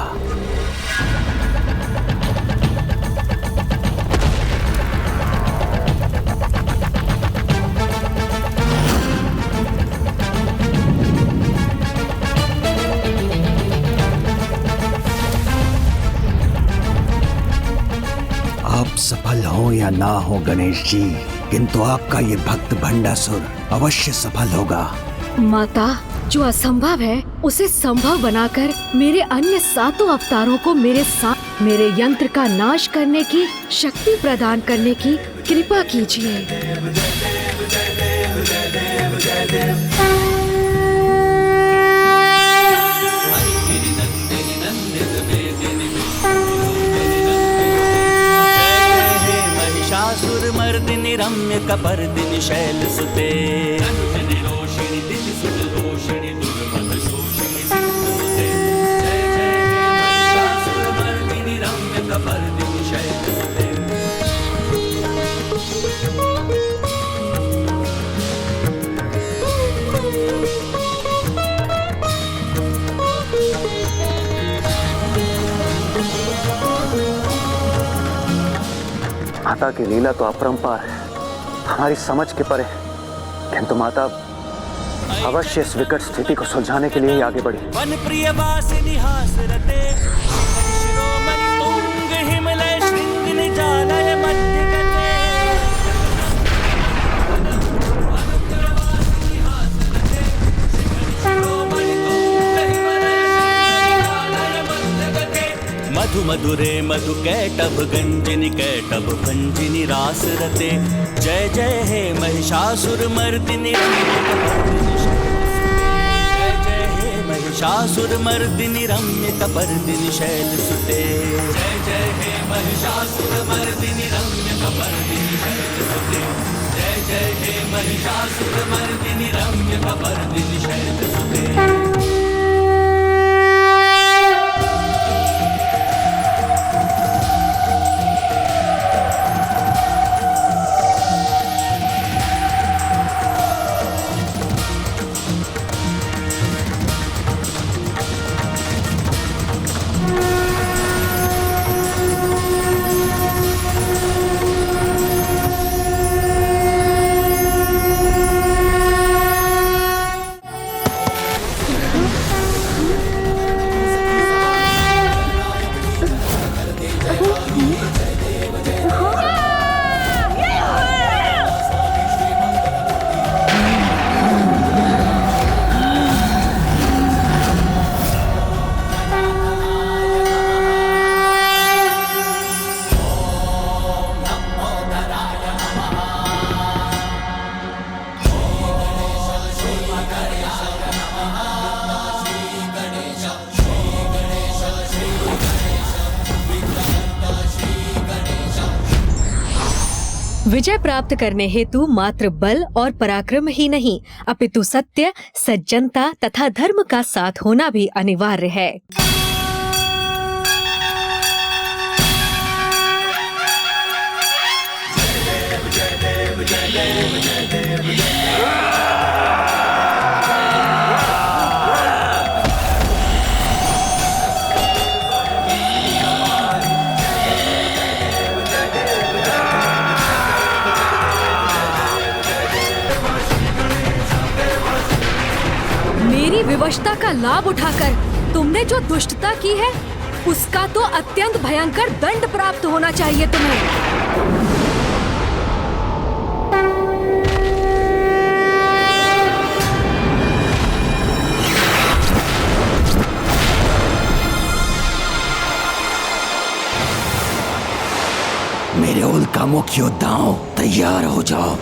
आप सफल हो या ना हो गणेश जी, किंतु आपका ये भक्त भंडासुर अवश्य सफल होगा।
माता, जो असंभव है उसे संभव बनाकर मेरे अन्य 7 अवतारों को मेरे साथ मेरे यंत्र का नाश करने की शक्ति प्रदान करने की कृपा कीजिए।
महिषासुरमर्दिनि रम्य कपर्दिनि शैलसुते
माता की लीला तो अपरंपार है, हमारी समझ के परे, किंतु माता अवश्य इस विकट स्थिति को सुलझाने के लिए ही आगे बढ़ी।
वन प्रिय वासिनी हासरते शिरोमणि तुंग हिमलय श्रृंग निजालय मध्य गते। मधु मधुरे मधु कैटभ गंजिनी कैटभ भंजिनी रास रते। जय जय हे महिषासुर मर्दिनी। महिषासुरमर्दिनि रम्य कपर्दिनि शैलसुते जय जय हे महिषासुरमर्दिनि रम्य कपर्दिनि शैलसुते जय जय हे महिषासुरमर्दिनि रम्य कपर्दिनि शैलसुते।
विजय प्राप्त करने हेतु मात्र बल और पराक्रम ही नहीं, अपितु सत्य, सज्जनता तथा धर्म का साथ होना भी अनिवार्य है। मेरी विवशता का लाभ उठाकर तुमने जो दुष्टता की है, उसका तो अत्यंत भयंकर दंड प्राप्त होना चाहिए तुम्हें।
मेरे उल्कामुख योद्धाओं, तैयार हो जाओ।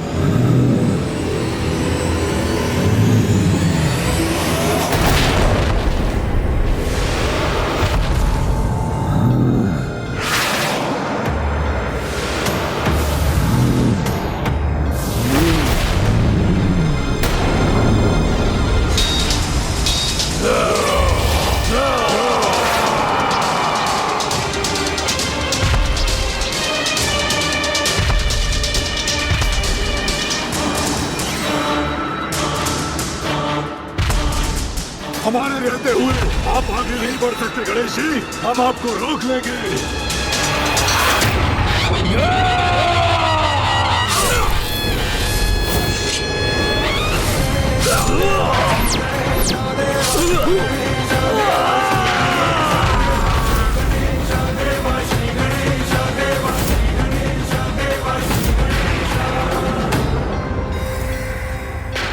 हमारे रहते हुए आप आगे नहीं बढ़ सकते गणेश जी, हम आपको रोक लेंगे।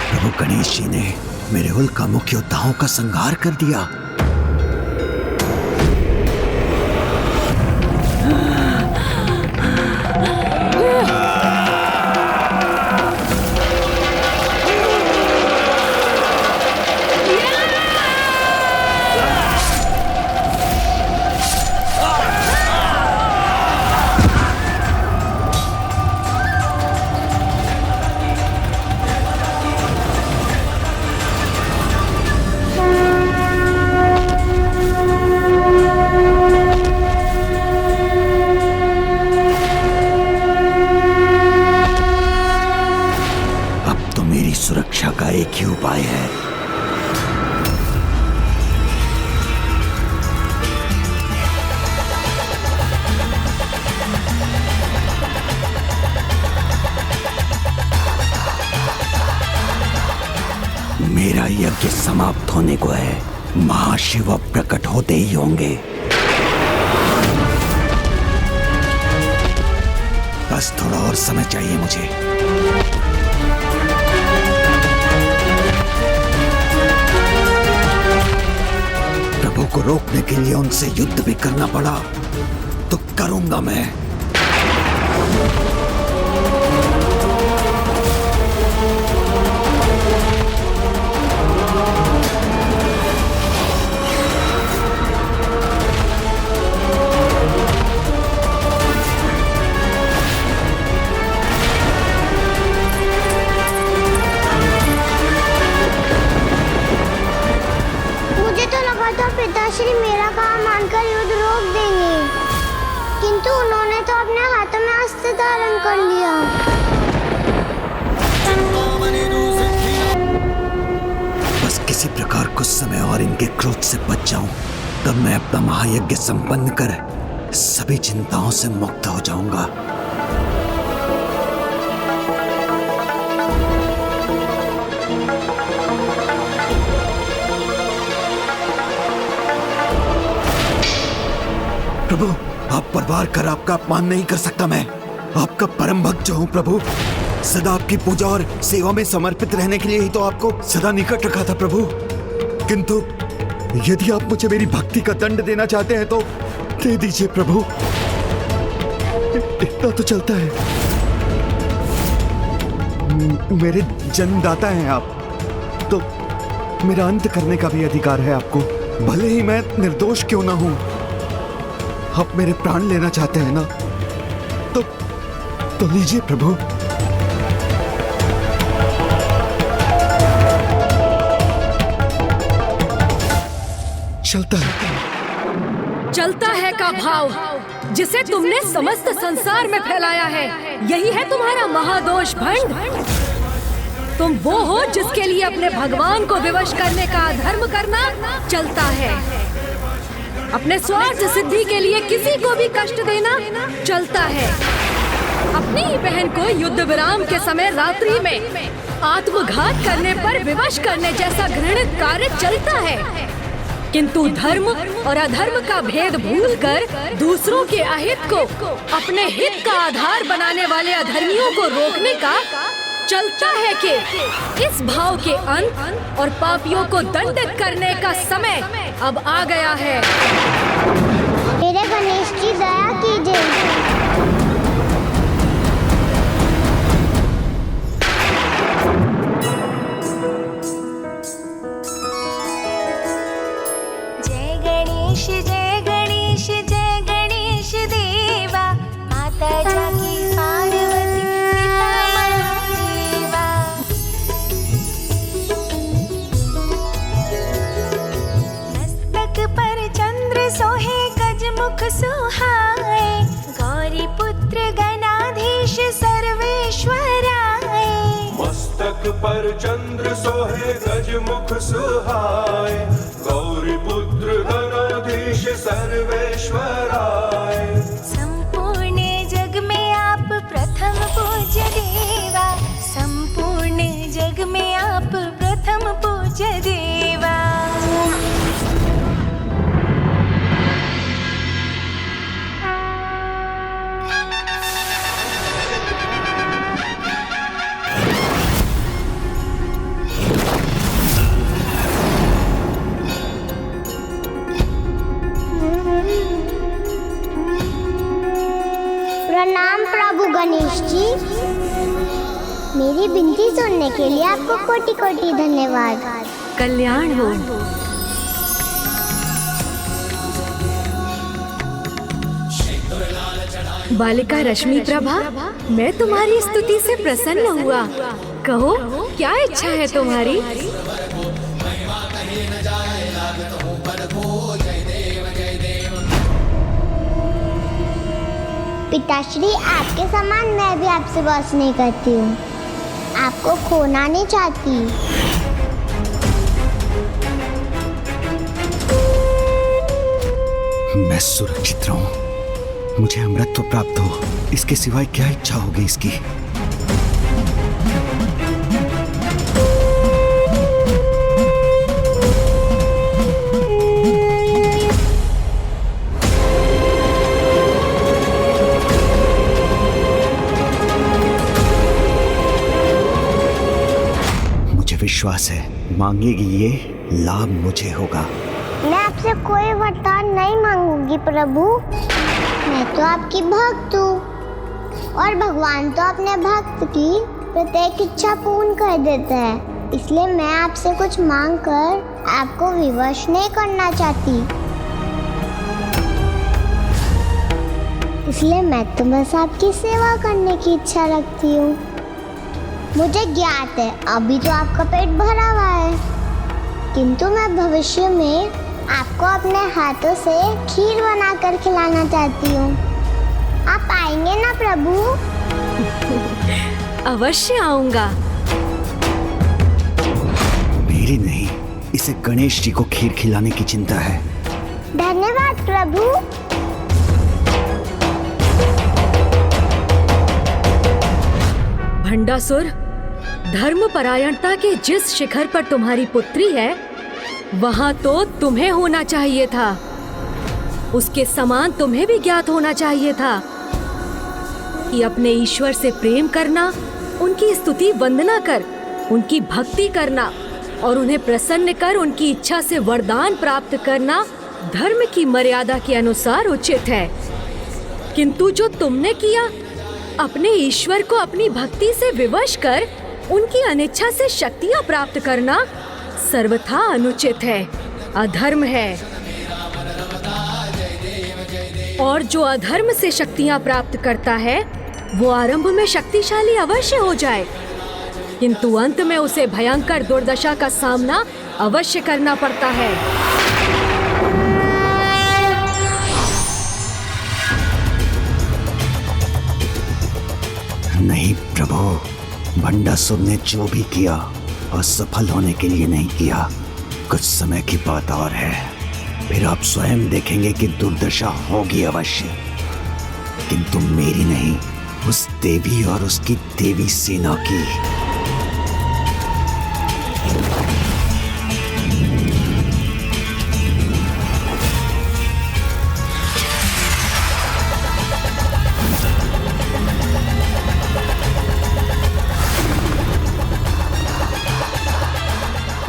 प्रभु गणेश जी ने मेरे उल्कामुख योद्धाओं का संहार कर दिया। सुरक्षा का एक ही उपाय है। मेरा यज्ञ समाप्त होने को है, महाशिव अब प्रकट होते ही होंगे। बस थोड़ा और समय चाहिए मुझे। प्रभु को रोकने के लिए उनसे युद्ध भी करना पड़ा तो करूंगा मैं।
धारण कर लिया।
बस किसी प्रकार कुछ समय और इनके क्रोध से बच जाऊं, तब मैं अपना महायज्ञ संपन्न कर सभी चिंताओं से मुक्त हो जाऊंगा। प्रभु, आप परवार कर आपका अपमान नहीं कर सकता। मैं आपका परम भक्त जो हूँ प्रभु, सदा आपकी पूजा और सेवा में समर्पित रहने के लिए ही तो आपको सदा निकट रखा था प्रभु। किंतु यदि आप मुझे मेरी भक्ति का दंड देना चाहते हैं तो दे दीजिए प्रभु, इतना तो चलता है। मेरे जन्मदाता हैं आप, तो मेरा अंत करने का भी अधिकार है आपको, भले ही मैं निर्दोष क्यों ना हूं। आप मेरे प्राण लेना चाहते हैं ना, तो लीजिए प्रभु।
चलता है का भाव जिसे तुमने समस्त संसार में फैलाया है, यही है तुम्हारा महादोष भंड। तुम वो हो जिसके लिए अपने भगवान को विवश करने का अधर्म करना चलता है। अपने स्वार्थ सिद्धि के लिए किसी को भी कष्ट देना चलता है। अपनी ही बहन को युद्ध विराम के समय रात्रि में आत्मघात करने पर विवश करने जैसा घृणित कार्य चलता है। किंतु धर्म और अधर्म का भेद भूलकर दूसरों के अहित को अपने हित का आधार बनाने वाले अधर्मियों को रोकने का चलता है कि इस भाव के अंत और पापियों को दंडित करने का समय अब आ गया है।
मेरे गणेश की दया कीजिए।
जय गणेश देवा, माता जाकी पार्वती पिता महादेवा। मस्तक पर चंद्र सोहे गजमुख सुहाए, गौरी पुत्र गणाधीश सर्वेश्वराय।
मस्तक पर चंद्र सोहे गजमुख सुहाए, गौरी पुत्र गणाधीश सर्वेश्वराय।
संपूर्ण जग में आप प्रथम पूज्य देवा, संपूर्ण जग में आप प्रथम पूज्य देवा।
प्रणाम प्रभु गणेश जी। मेरी विनती सुनने के लिए आपको कोटि कोटि धन्यवाद।
कल्याण हो। बालिका रश्मि प्रभा, मैं तुम्हारी स्तुति से प्रसन्न हुआ। कहो, क्या इच्छा है तुम्हारी?
पिताश्री, आपके समान मैं भी आपसे बस नहीं करती हूँ, आपको खोना नहीं चाहती।
मैं सुरक्षित रहूं, मुझे अमृत प्राप्त हो, इसके सिवाय क्या इच्छा होगी इसकी। विश्वास है मांगेगी ये लाभ मुझे होगा।
मैं आपसे कोई वरदान नहीं मांगूंगी प्रभु, मैं तो आपकी भक्त हूँ और भगवान तो अपने भक्त की प्रत्येक इच्छा पूर्ण कर देते हैं, इसलिए मैं आपसे कुछ मांग कर आपको विवश नहीं करना चाहती। इसलिए मैं तो बस आपकी सेवा करने की इच्छा रखती हूँ। मुझे ज्ञात है अभी तो आपका पेट भरा हुआ है, किंतु मैं भविष्य में आपको अपने हाथों से खीर बनाकर खिलाना चाहती हूँ। आप आएंगे ना प्रभु?
अवश्य आऊंगा।
मेरी नहीं, इसे गणेश जी को खीर खिलाने की चिंता है।
धन्यवाद प्रभु।
भंडासुर, धर्मपरायणता के जिस शिखर पर तुम्हारी पुत्री है, वहाँ तो तुम्हें होना चाहिए था। उसके समान तुम्हें भी ज्ञात होना चाहिए था कि अपने ईश्वर से प्रेम करना, उनकी स्तुति वंदना कर, उनकी भक्ति करना और उन्हें प्रसन्न कर उनकी इच्छा से वरदान प्राप्त करना धर्म की मर्यादा के अनुसार उचित है। किंतु जो तुमने किया, अपने ईश्वर को अपनी भक्ति से विवश कर उनकी अनिच्छा से शक्तियां प्राप्त करना सर्वथा अनुचित है, अधर्म है। और जो अधर्म से शक्तियां प्राप्त करता है वो आरंभ में शक्तिशाली अवश्य हो जाए, किंतु अंत में उसे भयंकर दुर्दशा का सामना अवश्य करना पड़ता है।
नहीं प्रभु, भंडासुर ने जो भी किया असफल होने के लिए नहीं किया। कुछ समय की बात और है, फिर आप स्वयं देखेंगे कि दुर्दशा होगी अवश्य, किंतु मेरी नहीं, उस देवी और उसकी देवी सेना की।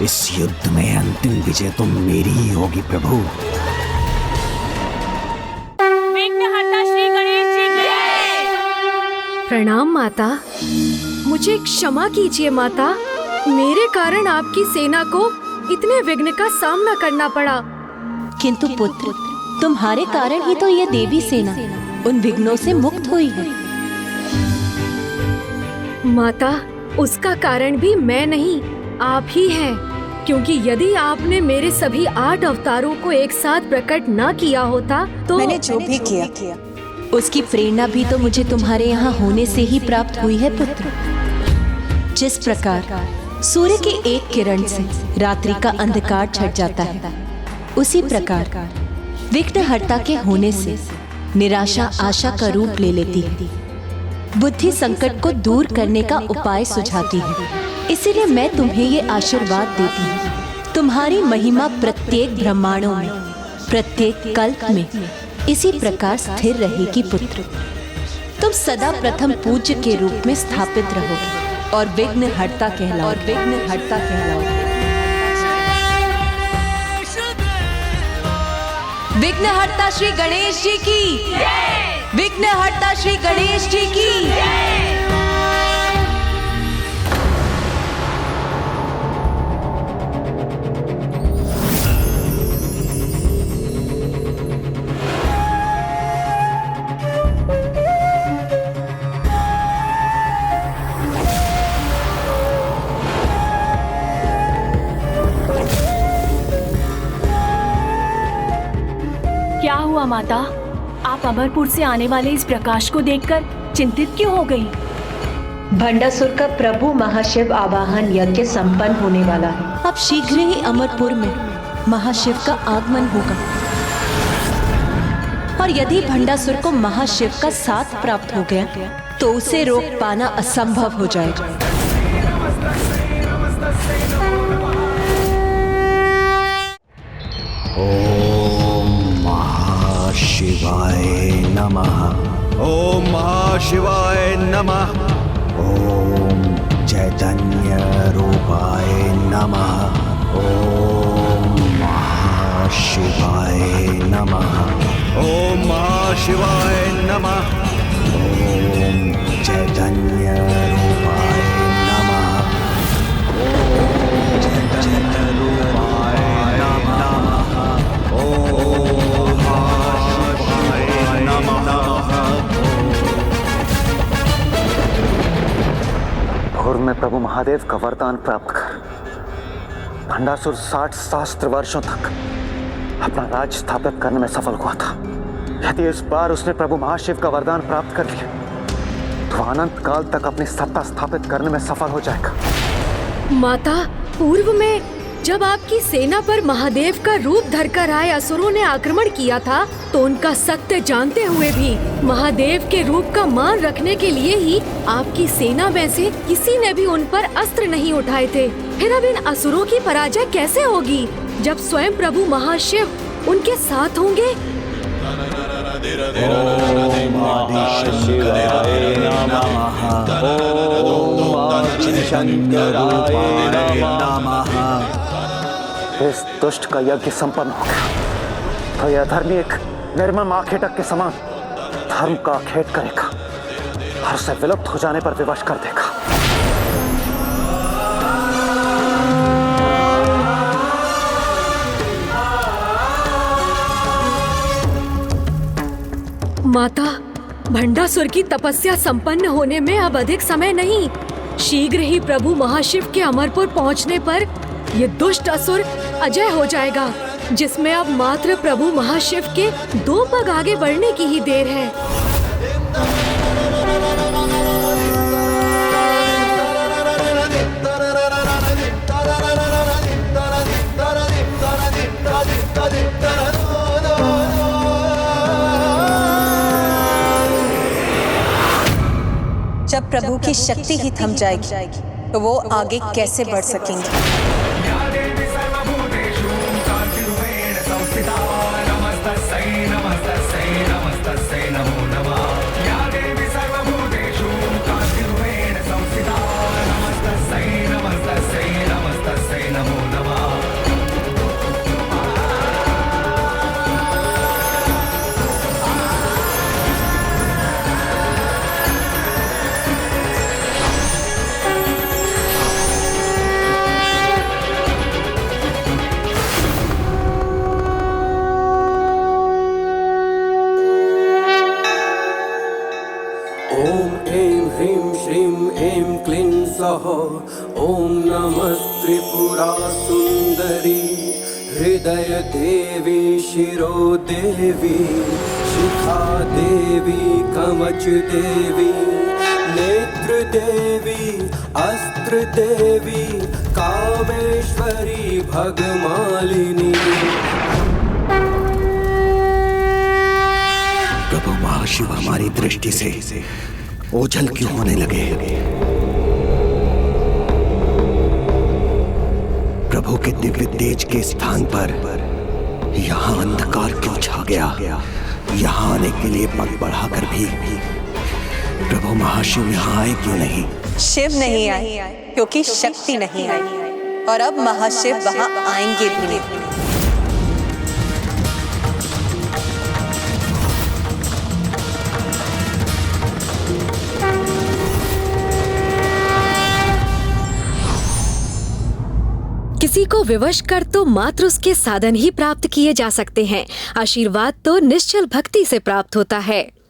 इस युद्ध में अंतिम विजय तो मेरी ही होगी प्रभु।
विघ्नहर्ता श्री गणेश जी की।
प्रणाम माता, मुझे क्षमा कीजिए माता, मेरे कारण आपकी सेना को इतने विघ्न का सामना करना पड़ा।
किंतु पुत्र, तुम्हारे कारण ही तो ये देवी सेना उन विघ्नों से मुक्त हुई है।
माता, उसका कारण भी मैं नहीं, आप ही हैं, क्योंकि यदि आपने मेरे सभी 8 अवतारों को एक साथ प्रकट न किया होता तो
मैंने जो भी किया उसकी प्रेरणा भी तो मुझे तुम्हारे यहाँ होने से ही प्राप्त हुई है पुत्र। जिस प्रकार सूर्य की एक किरण से रात्रि का अंधकार छट जाता है, उसी प्रकार विघ्नहर्ता के होने से निराशा आशा का रूप ले लेती है। बुद्धि संकट को दूर करने का उपाय सुझाती है। इसीलिए मैं तुम्हें ये आशीर्वाद देती हूँ, तुम्हारी महिमा प्रत्येक ब्रह्मांडों में, प्रत्येक कल्प में इसी प्रकार स्थिर रहेगी पुत्र। तुम सदा प्रथम पूज्य के रूप में स्थापित रहोगे और विघ्नहर्ता कहलाओगे। विघ्नहर्ता श्री गणेश जी की, विघ्नहर्ता श्री गणेश जी की।
क्या हुआ माता, आप अमरपुर से आने वाले इस प्रकाश को देखकर चिंतित क्यों हो गई?
भंडासुर का प्रभु महाशिव आवाहन यज्ञ संपन्न होने वाला है। अब शीघ्र ही अमरपुर में महाशिव का आगमन होगा, और यदि भंडासुर को महाशिव का साथ प्राप्त हो गया तो उसे रोक पाना असंभव हो जाएगा।
शिवाय नमः। ओम महाशिवाय नमः। ओम चैतन्य रूपाय नमः। ओम महाशिवाय नमः। ओम महाशिवाय नमः। ओम चैतन्य रूपाय नमः। ओम चैतन्य रूपाय नमः। ओम
भोर में प्रभु महादेव का वरदान प्राप्त कर भंडासुर 60 सहस्त्र वर्षों तक अपना राज स्थापित करने में सफल हुआ था। यदि इस बार उसने प्रभु महाशिव का वरदान प्राप्त कर लिया तो अनंत काल तक अपनी सत्ता स्थापित करने में सफल हो जाएगा।
माता, पूर्व में जब आपकी सेना पर महादेव का रूप धरकर आए असुरों ने आक्रमण किया था, तो उनका सत्य जानते हुए भी महादेव के रूप का मान रखने के लिए ही आपकी सेना में से किसी ने भी उन पर अस्त्र नहीं उठाए थे। फिर अब इन असुरों की पराजय कैसे होगी जब स्वयं प्रभु महाशिव उनके साथ होंगे?
इस दुष्ट का यज्ञ संपन्न हो गया तो यह धर्मी एक निर्मम आखेटक के समान धर्म का आखेट करेगा और उसे विलुप्त हो जाने पर विवश कर देगा।
माता, भंडासुर की तपस्या संपन्न होने में अब अधिक समय नहीं। शीघ्र ही प्रभु महाशिव के अमरपुर पहुंचने पर ये दुष्ट असुर अजय हो जाएगा, जिसमें अब मात्र प्रभु महाशिव के 2 पग आगे बढ़ने की ही देर है।
जब प्रभु की शक्ति ही थम जाएगी तो वो आगे कैसे बढ़ सकेंगे?
ओम नमः त्रिपुरा सुंदरी हृदय देवी शिरो देवी शिखा देवी कवच देवी नेत्र देवी अस्त्र देवी कामेश्वरी भगमालिनी।
प्रभु महाशिव हमारी दृष्टि से ओझल क्यों होने लगे? प्रभु के दिव्य तेज के स्थान पर यहाँ अंधकार क्यों छा गया? यहाँ आने के लिए पग बढ़ाकर भी प्रभु महाशिव यहाँ आए क्यों नहीं?
शिव नहीं आए क्योंकि शक्ति नहीं आई, और अब महाशिव वहाँ आएंगे भी नहीं।
किसी को विवश कर तो मात्र उसके साधन ही प्राप्त किए जा सकते हैं। आशीर्वाद तो निश्चल भक्ति से प्राप्त होता है।